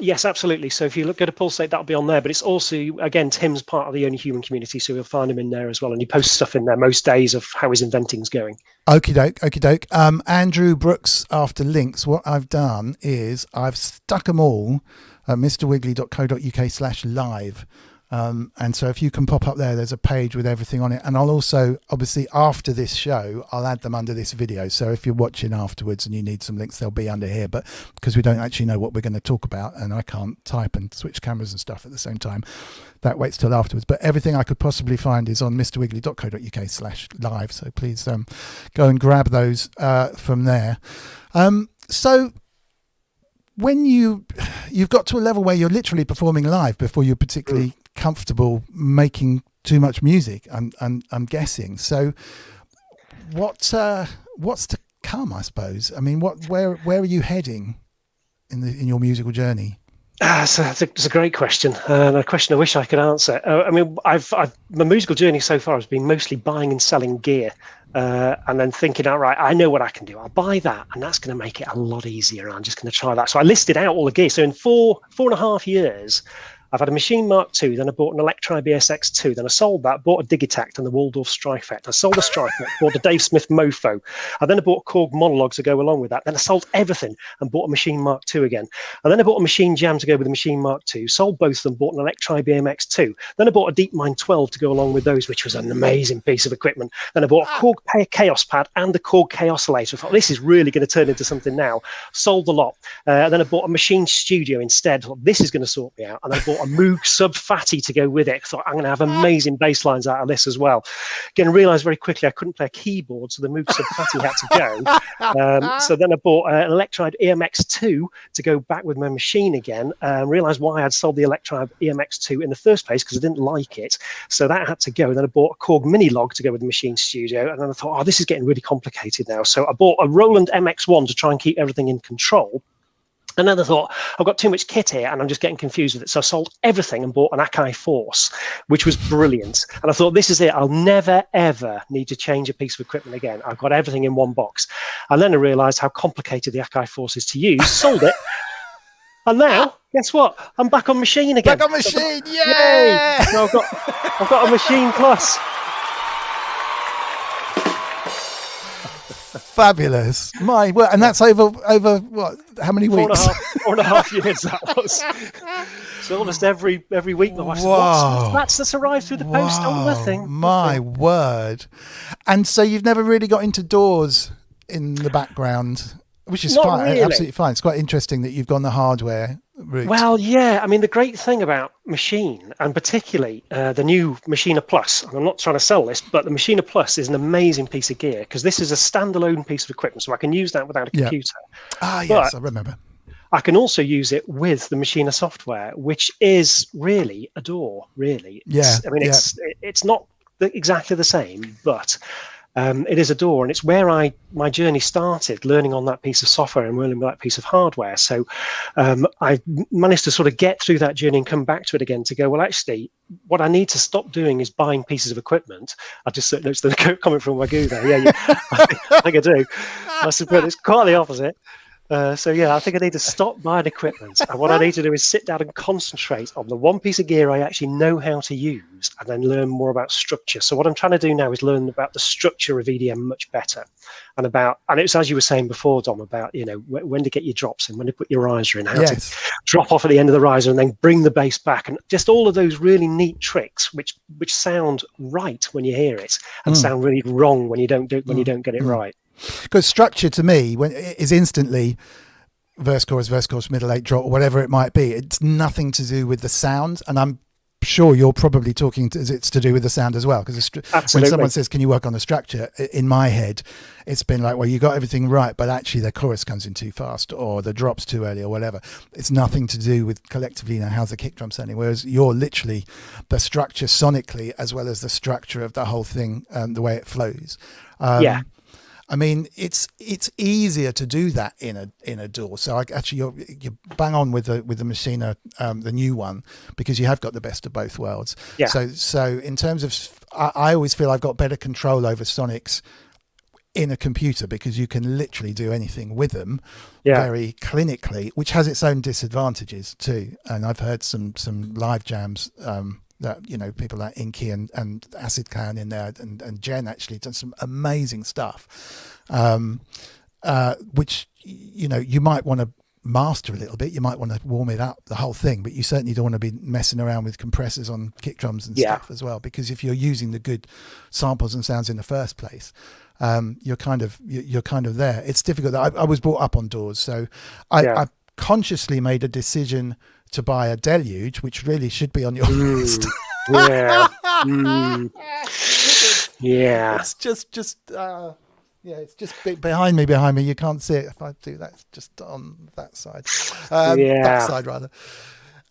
yes, absolutely. So if you go to Pulse8, that'll be on there. But it's also, again, Tim's part of the Only Human community, so you'll find him in there as well. And he posts stuff in there most days of how his inventing's going. Okie doke. Andrew Brooks after links. What I've done is I've stuck them all at mrwiggly.co.uk/live. And so if you can pop up there's a page with everything on it. And I'll also, obviously, after this show, I'll add them under this video. So if you're watching afterwards and you need some links, they'll be under here. But because we don't actually know what we're going to talk about, and I can't type and switch cameras and stuff at the same time, that waits till afterwards. But everything I could possibly find is on mrwiggly.co.uk/live. So please go and grab those from there. So when you've got to a level where you're literally performing live before you're particularly comfortable making too much music, I'm guessing. So what's to come, I suppose? I mean, where are you heading in your musical journey? So it's a great question, and a question I wish I could answer. I mean, my musical journey so far has been mostly buying and selling gear, and then thinking, all right, I know what I can do. I'll buy that, and that's going to make it a lot easier. I'm just going to try that. So I listed out all the gear. So in 4.5 years, I've had a Machine Mark II, then I bought an Electri BSX2, then I sold that, bought a Digitact and the Waldorf Strifect. I sold the Strifect, bought a Dave Smith Mofo. I then I bought Korg Monologues to go along with that. Then I sold everything and bought a Machine Mark II again. And then I bought a Machine Jam to go with the Machine Mark II, sold both of them, bought an Electri BMX2. Then I bought a DeepMind 12 to go along with those, which was an amazing piece of equipment. Then I bought a Korg Chaos Pad and the Korg Chaos Oscillator. I thought, this is really going to turn into something now. Sold a lot. Then I bought a Machine Studio instead. I thought, this is going to sort me out. And I bought a Moog Sub Fatty to go with it. I thought, I'm going to have amazing bass lines out of this as well. Again, I realised very quickly I couldn't play a keyboard, so the Moog Sub Fatty had to go. So then I bought an Electride EMX2 to go back with my machine again. Realised why I had sold the Electride EMX2 in the first place, because I didn't like it. So that had to go. Then I bought a Korg Mini Log to go with the Machine Studio. And then I thought, this is getting really complicated now. So I bought a Roland MX1 to try and keep everything in control. And then I thought, I've got too much kit here and I'm just getting confused with it. So I sold everything and bought an Akai Force, which was brilliant. And I thought, this is it. I'll never, ever need to change a piece of equipment again. I've got everything in one box. And then I realized how complicated the Akai Force is to use, sold it. And now, guess what? I'm back on Machine again. Back on Machine, yay! So I've got a Machine Plus. Fabulous. My word. And that's over what? How many weeks? 4.5 years that was. So almost every week the wife said, what's that's arrived through the post on nothing. My word. And so you've never really got into doors in the background, which is fine. Really. Absolutely fine. It's quite interesting that you've gone the hardware route. Well, yeah. I mean, the great thing about Machine, and particularly the new Machina Plus, and I'm not trying to sell this, but the Machina Plus is an amazing piece of gear because this is a standalone piece of equipment, so I can use that without a computer. Yes, I remember. I can also use it with the Machina software, which is really a door, really. It's not exactly the same, but it is a door, and it's where my journey started, learning on that piece of software and learning that piece of hardware. So I managed to sort of get through that journey and come back to it again to go, well, actually, what I need to stop doing is buying pieces of equipment. I just noticed the comment from Wagyu there. Yeah, I think I do. I suppose it's quite the opposite. I think I need to stop buying equipment. And what I need to do is sit down and concentrate on the one piece of gear I actually know how to use and then learn more about structure. So what I'm trying to do now is learn about the structure of EDM much better. And it's as you were saying before, Dom, about, when to get your drops in, when to put your riser in, how to drop off at the end of the riser and then bring the bass back. And just all of those really neat tricks, which sound right when you hear it and sound really wrong when you don't get it right. Because structure to me is instantly verse chorus, middle eight drop, or whatever it might be. It's nothing to do with the sound, and I'm sure you're probably talking it's to do with the sound as well. Because when someone says, "Can you work on the structure?" in my head, it's been like, "Well, you got everything right, but actually the chorus comes in too fast, or the drops too early, or whatever." It's nothing to do with collectively, how's the kick drum sounding. Whereas you're literally the structure sonically as well as the structure of the whole thing, the way it flows. I mean, it's easier to do that in a DAW. So you're bang on with the Machina, the new one, because you have got the best of both worlds. Yeah. So in terms of, I always feel I've got better control over sonics in a computer because you can literally do anything with them very clinically, which has its own disadvantages too. And I've heard some live jams that people like Inky and Acid Clown in there and Jen actually done some amazing stuff, which you might want to master a little bit. You might want to warm it up, the whole thing, but you certainly don't want to be messing around with compressors on kick drums and stuff as well, because if you're using the good samples and sounds in the first place, you're kind of there. It's difficult. I was brought up on DAWs, so I consciously made a decision to buy a Deluge, which really should be on your list. It's just it's just behind me. You can't see it. If I do that, it's just on that side. That side rather.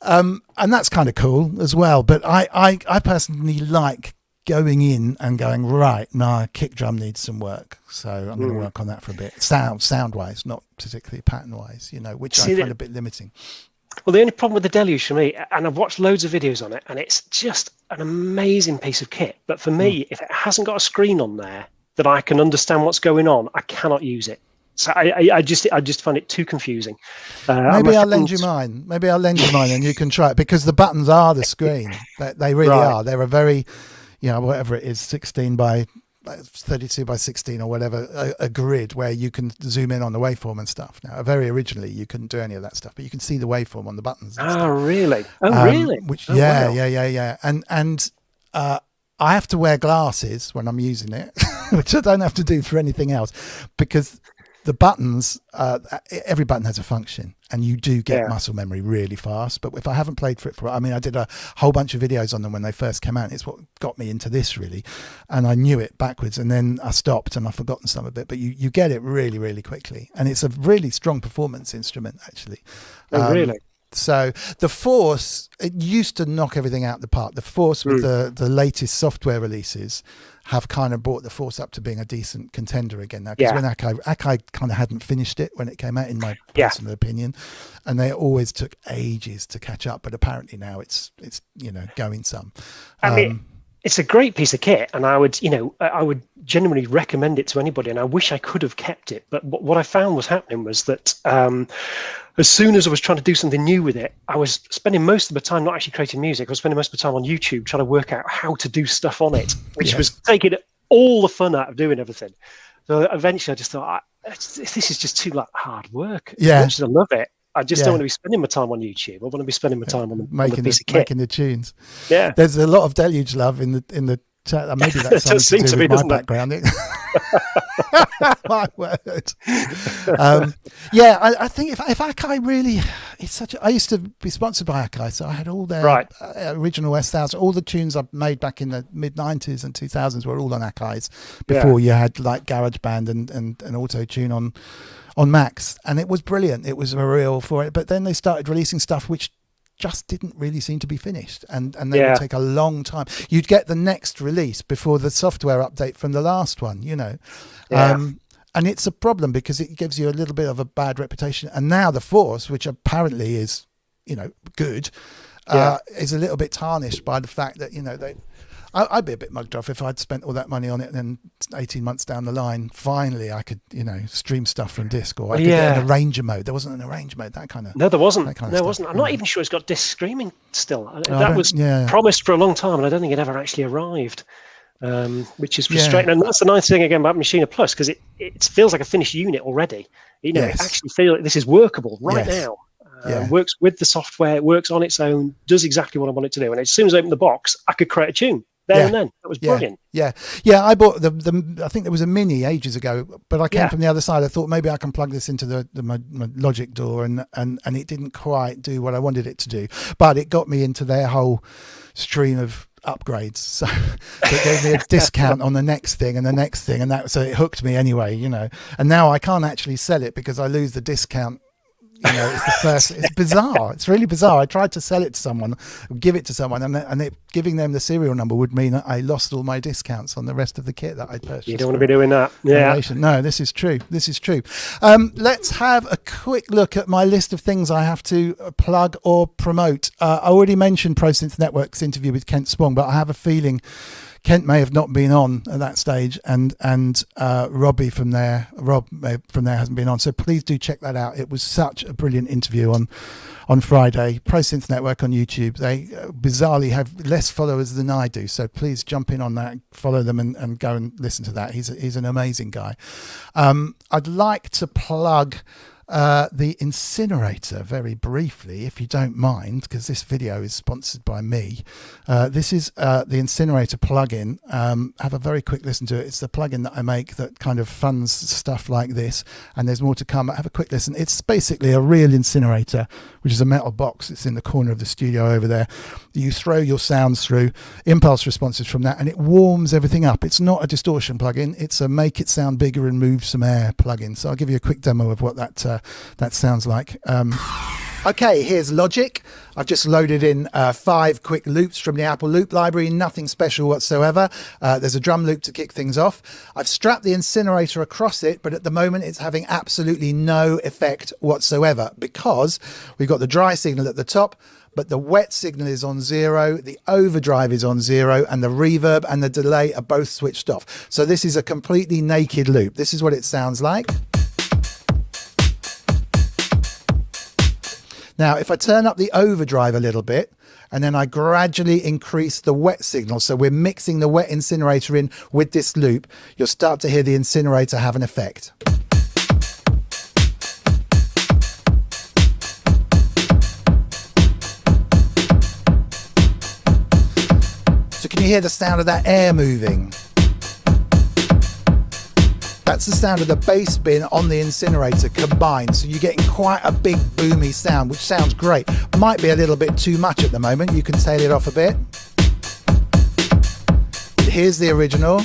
And that's kind of cool as well. But I personally like going in and going, right, my kick drum needs some work, so I'm going to work on that for a bit. Sound wise, not particularly pattern wise, which I find a bit limiting. Well, the only problem with the Deluge for me, and I've watched loads of videos on it, and it's just an amazing piece of kit. But for me, if it hasn't got a screen on there that I can understand what's going on, I cannot use it. So I just find it too confusing. Maybe I'll lend you mine. And you can try it, because the buttons are the screen. They really are. They're a very, whatever it is, 16 by 32 by 16 or whatever, a grid where you can zoom in on the waveform and stuff. Now, very originally, you couldn't do any of that stuff, but you can see the waveform on the buttons. Really? Really? Yeah. And I have to wear glasses when I'm using it, which I don't have to do for anything else, because the buttons, every button has a function, and you do get muscle memory really fast. But if I haven't played for it I did a whole bunch of videos on them when they first came out. It's what got me into this, really. And I knew it backwards, and then I stopped and I've forgotten some of it. But you get it really, really quickly. And it's a really strong performance instrument, actually. Really? So the Force, it used to knock everything out the park. The Force with the latest software releases have kind of brought the Force up to being a decent contender again now. Because when Akai kind of hadn't finished it when it came out, in my personal opinion, and they always took ages to catch up. But apparently now it's going some. I mean, it's a great piece of kit, and I would genuinely recommend it to anybody. And I wish I could have kept it, but what I found was happening was that as soon as I was trying to do something new with it, I was spending most of the time not actually creating music. I was spending most of the time on YouTube trying to work out how to do stuff on it, which was taking all the fun out of doing everything. So eventually I just thought, this is just too hard work. As much as I love it, I just don't want to be spending my time on YouTube. I want to be spending my time on the piece of kit. Making the tunes. Yeah. There's a lot of deluge love in the chat. Maybe that's something to do with my background. My word. I think if Akai really, I used to be sponsored by Akai, so I had all their original S1000, all the tunes I made back in the mid 90s and 2000s were all on Akai's before you had like GarageBand and Auto Tune on Macs, and it was brilliant. It was a real for it. But then they started releasing stuff which just didn't really seem to be finished, and they would take a long time. You'd get the next release before the software update from the last one, and it's a problem because it gives you a little bit of a bad reputation. And now the Force, which apparently is good, is a little bit tarnished by the fact that I'd be a bit mugged off if I'd spent all that money on it, and then 18 months down the line, finally I could, stream stuff from disc, or I could get an arranger mode. There wasn't an arranger mode, that kind of. No, there wasn't. There wasn't. I'm not even sure it's got disc streaming still. That was promised for a long time, and I don't think it ever actually arrived, which is frustrating. And that's the nice thing again about Machina Plus, because it feels like a finished unit already. It actually feels like this is workable right now. Works with the software, it works on its own, does exactly what I want it to do. And as soon as I open the box, I could create a tune. And then that was brilliant. I bought I think there was a Mini ages ago, but I came from the other side. I thought maybe I can plug this into my Logic door, and it didn't quite do what I wanted it to do, but it got me into their whole stream of upgrades, so it gave me a discount on the next thing and the next thing, and so it hooked me anyway, and now I can't actually sell it because I lose the discount. It's the first. It's bizarre. It's really bizarre. I tried to sell it to someone, give it to someone, and giving them the serial number would mean that I lost all my discounts on the rest of the kit that I purchased. You don't want to be doing that. Yeah. No, this is true. Let's have a quick look at my list of things I have to plug or promote. I already mentioned ProSynth Network's interview with Kent Spong, but I have a feeling Kent may have not been on at that stage, and Rob from there hasn't been on. So please do check that out. It was such a brilliant interview on Friday. ProSynth Network on YouTube. They bizarrely have less followers than I do, so please jump in on that, follow them, and go and listen to that. He's an amazing guy. I'd like to plug the Incinerator very briefly, if you don't mind, because this video is sponsored by me. This is the Incinerator plugin. Have a very quick listen to it. It's the plugin that I make that kind of funds stuff like this, and there's more to come. Have a quick listen. It's basically a real incinerator, which is a metal box. It's in the corner of the studio over there. You throw your sounds through, impulse responses from that, and it warms everything up. It's not a distortion plugin. It's a make it sound bigger and move some air plugin. So I'll give you a quick demo of what that sounds like. Okay, here's Logic. I've just loaded in 5 quick loops from the Apple Loop library, nothing special whatsoever. There's a drum loop to kick things off. I've strapped the Incinerator across it, but at the moment it's having absolutely no effect whatsoever because we've got the dry signal at the top, but the wet signal is on 0, the overdrive is on 0, and the reverb and the delay are both switched off. So this is a completely naked loop. This is what it sounds like. Now, if I turn up the overdrive a little bit, and then I gradually increase the wet signal, so we're mixing the wet Incinerator in with this loop, you'll start to hear the Incinerator have an effect. So can you hear the sound of that air moving? That's the sound of the bass bin on the Incinerator combined. So you're getting quite a big boomy sound, which sounds great. Might be a little bit too much at the moment. You can tail it off a bit. Here's the original.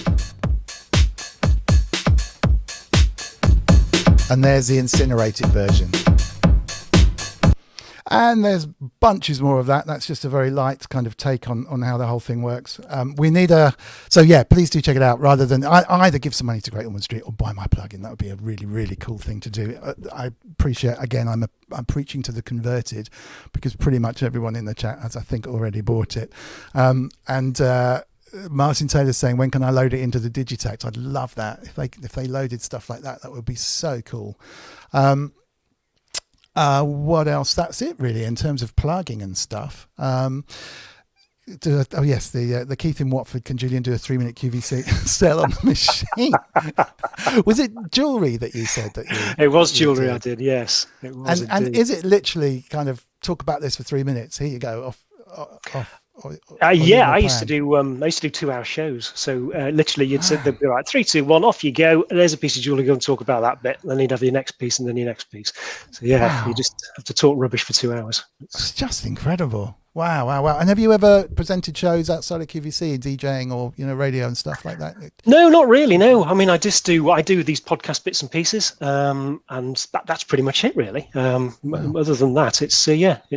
And there's the incinerated version. And there's bunches more of that. That's just a very light kind of take on how the whole thing works. We need please do check it out, rather than either give some money to Great Ormond Street or buy my plugin. That would be a really, really cool thing to do. I appreciate, again, I'm preaching to the converted, because pretty much everyone in the chat has, I think, already bought it. Martin Taylor's saying, when can I load it into the Digitext? I'd love that. If they loaded stuff like that, that would be so cool. What else? That's it really in terms of plugging and stuff. The Keith in Watford, can Julian do a 3-minute QVC sell on the machine? Was it jewellery that you said that you? It was jewellery. I did, yes. It was. And is it literally kind of talk about this for 3 minutes? Here you go. Off. I used to do 2-hour shows. So literally, you'd sit there, be like 3, 2, 1, off you go. There's a piece of jewellery. Go and talk about that bit. Then you'd have your next piece, and then your next piece. So you just have to talk rubbish for 2 hours. It's just incredible. Wow. And have you ever presented shows outside of QVC, DJing or radio and stuff like that? No, not really. No, I mean, I do these podcast bits and pieces, and that's pretty much it, really. Other than that, it's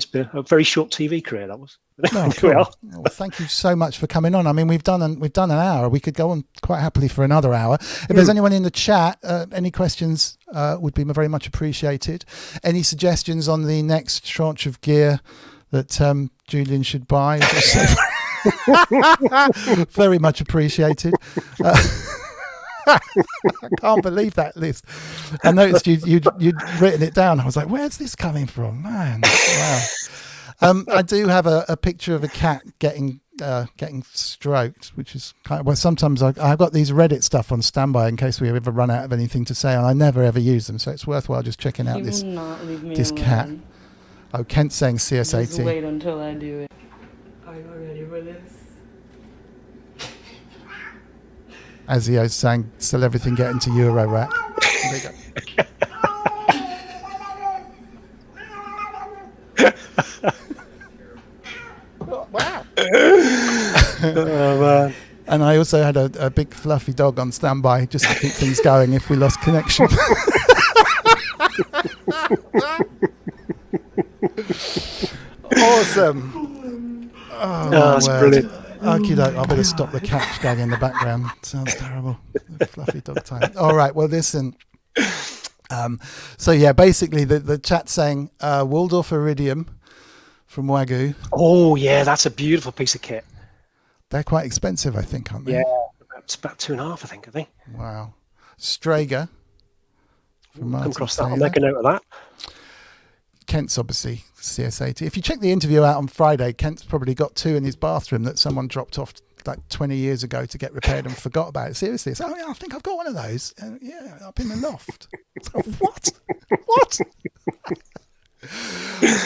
been a very short TV career. That was. Oh, cool. Well, thank you so much for coming on. I mean, we've done an hour. We could go on quite happily for another hour. If there's anyone in the chat, any questions would be very much appreciated. Any suggestions on the next tranche of gear that Julian should buy? Very much appreciated. I can't believe that list. I noticed you'd written it down. I was like, where's this coming from, man? Wow. I do have a picture of a cat getting stroked, which is kind of, well, sometimes I've got these Reddit stuff on standby in case we ever run out of anything to say, and I never ever use them, so it's worthwhile just checking out this cat. Oh, Kent's saying CS80. Just wait until I do it. Are you ready for this? Azio's saying, sell everything, get into Euro Rack. There you go. Wow. And I also had a big fluffy dog on standby just to keep things going if we lost connection. Awesome. Oh, that's brilliant. Okie doke, I better stop the cat gag in the background. Sounds terrible. Fluffy dog time. All right, well, listen. So yeah, basically the chat's saying Waldorf Iridium from Wagyu. Oh yeah, that's a beautiful piece of kit. They're quite expensive, I think, aren't they? Yeah, it's about 2.5, I think. Wow. Strager. Come across that. I'll make a note of that. Kent's obviously CS80. If you check the interview out on Friday, Kent's probably got 2 in his bathroom that someone dropped off like 20 years ago to get repaired and forgot about it. Seriously, it's, I think I've got one of those. Yeah, up in the loft. So, what?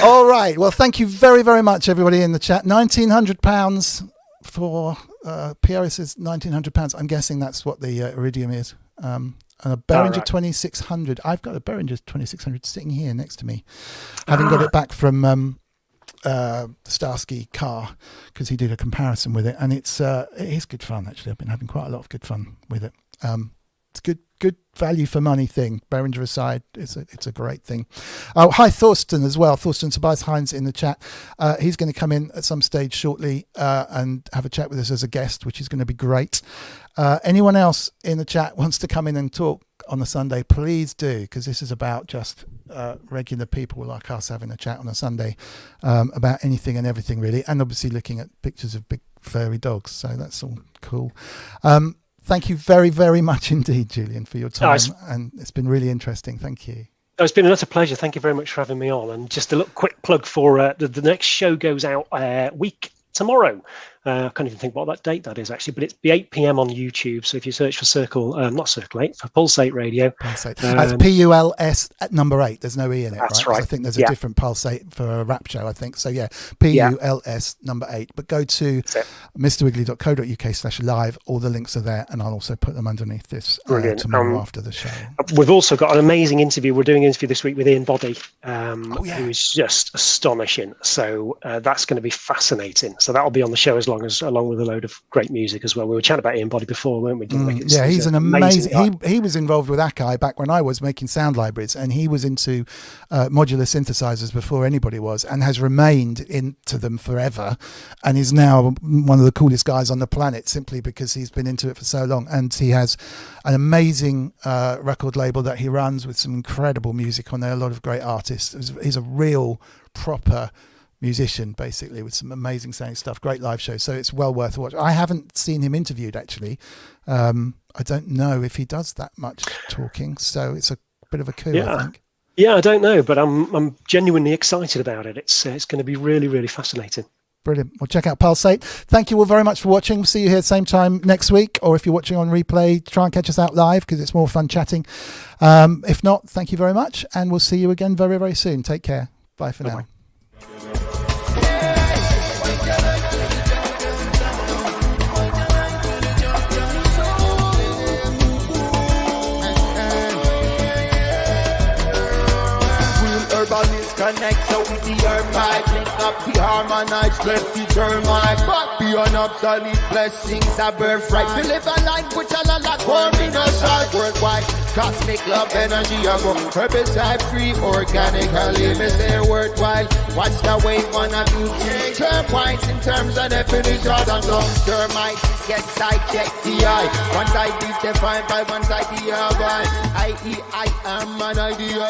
All right. Well, thank you very, very much, everybody in the chat. £1,900 for PRS is £1,900. I'm guessing that's what the Iridium is. And a Behringer 2600. I've got a Behringer 2600 sitting here next to me, having got it back from Starsky car, because he did a comparison with it, and it is good fun. Actually, I've been having quite a lot of good fun with it. It's good value for money thing. Behringer aside, it's a great thing. Oh, hi Thorsten as well. Thorsten Tobias Hines in the chat. He's going to come in at some stage shortly and have a chat with us as a guest, which is going to be great. Anyone else in the chat wants to come in and talk on a Sunday, please do, because this is about just regular people like us having a chat on a Sunday about anything and everything really, and obviously looking at pictures of big furry dogs, so that's all cool. Thank you very, very much indeed, Julian, for your time, and it's been really interesting. Thank you. It's been an utter pleasure. Thank you very much for having me on. And just a little quick plug for the next show goes out week tomorrow. I can't even think what that date that is actually, but it's 8 p.m. on YouTube. So if you search for not Circle 8, for Pulse8 Radio. Pulse8. That's PULS at number 8. There's no E in it, that's right? I think there's a different Pulse8 for a rap show, I think. So yeah, PULS number 8. But go to mrwiggly.co.uk/live. All the links are there, and I'll also put them underneath this tomorrow after the show. We've also got an amazing interview. We're doing an interview this week with Ian Boddy, who is just astonishing. So that's going to be fascinating. So that'll be on the show as along with a load of great music as well. We were chatting about Ian Body before, weren't we? Yeah, he's an amazing. He was involved with Akai back when I was making sound libraries, and he was into modular synthesizers before anybody was, and has remained into them forever, and is now one of the coolest guys on the planet simply because he's been into it for so long. And he has an amazing record label that he runs with some incredible music on there, a lot of great artists. He's a real proper musician, basically, with some amazing sounding stuff, great live shows, so it's well worth watching. I haven't seen him interviewed, actually. I don't know if he does that much talking, so it's a bit of a coup, I think. Yeah, I don't know, but I'm genuinely excited about it. It's going to be really, really fascinating. Brilliant. Well, check out Pulse8. Thank you all very much for watching. We'll see you here same time next week, or if you're watching on replay, try and catch us out live because it's more fun chatting. If not, thank you very much, and we'll see you again very, very soon. Take care. Bye for now. Connect so with the earth pipe, link up the harmonized, left the termite. But beyond obsolete blessings, a birthright. We live a language, a lot more in us all worldwide. Cosmic love, energy, I go herbicide free, organically, me say worthwhile. Watch the way one of you take turn points in terms of definition and long termite. Yes, I check the eye. One side is defined by one side the other. I am an idea.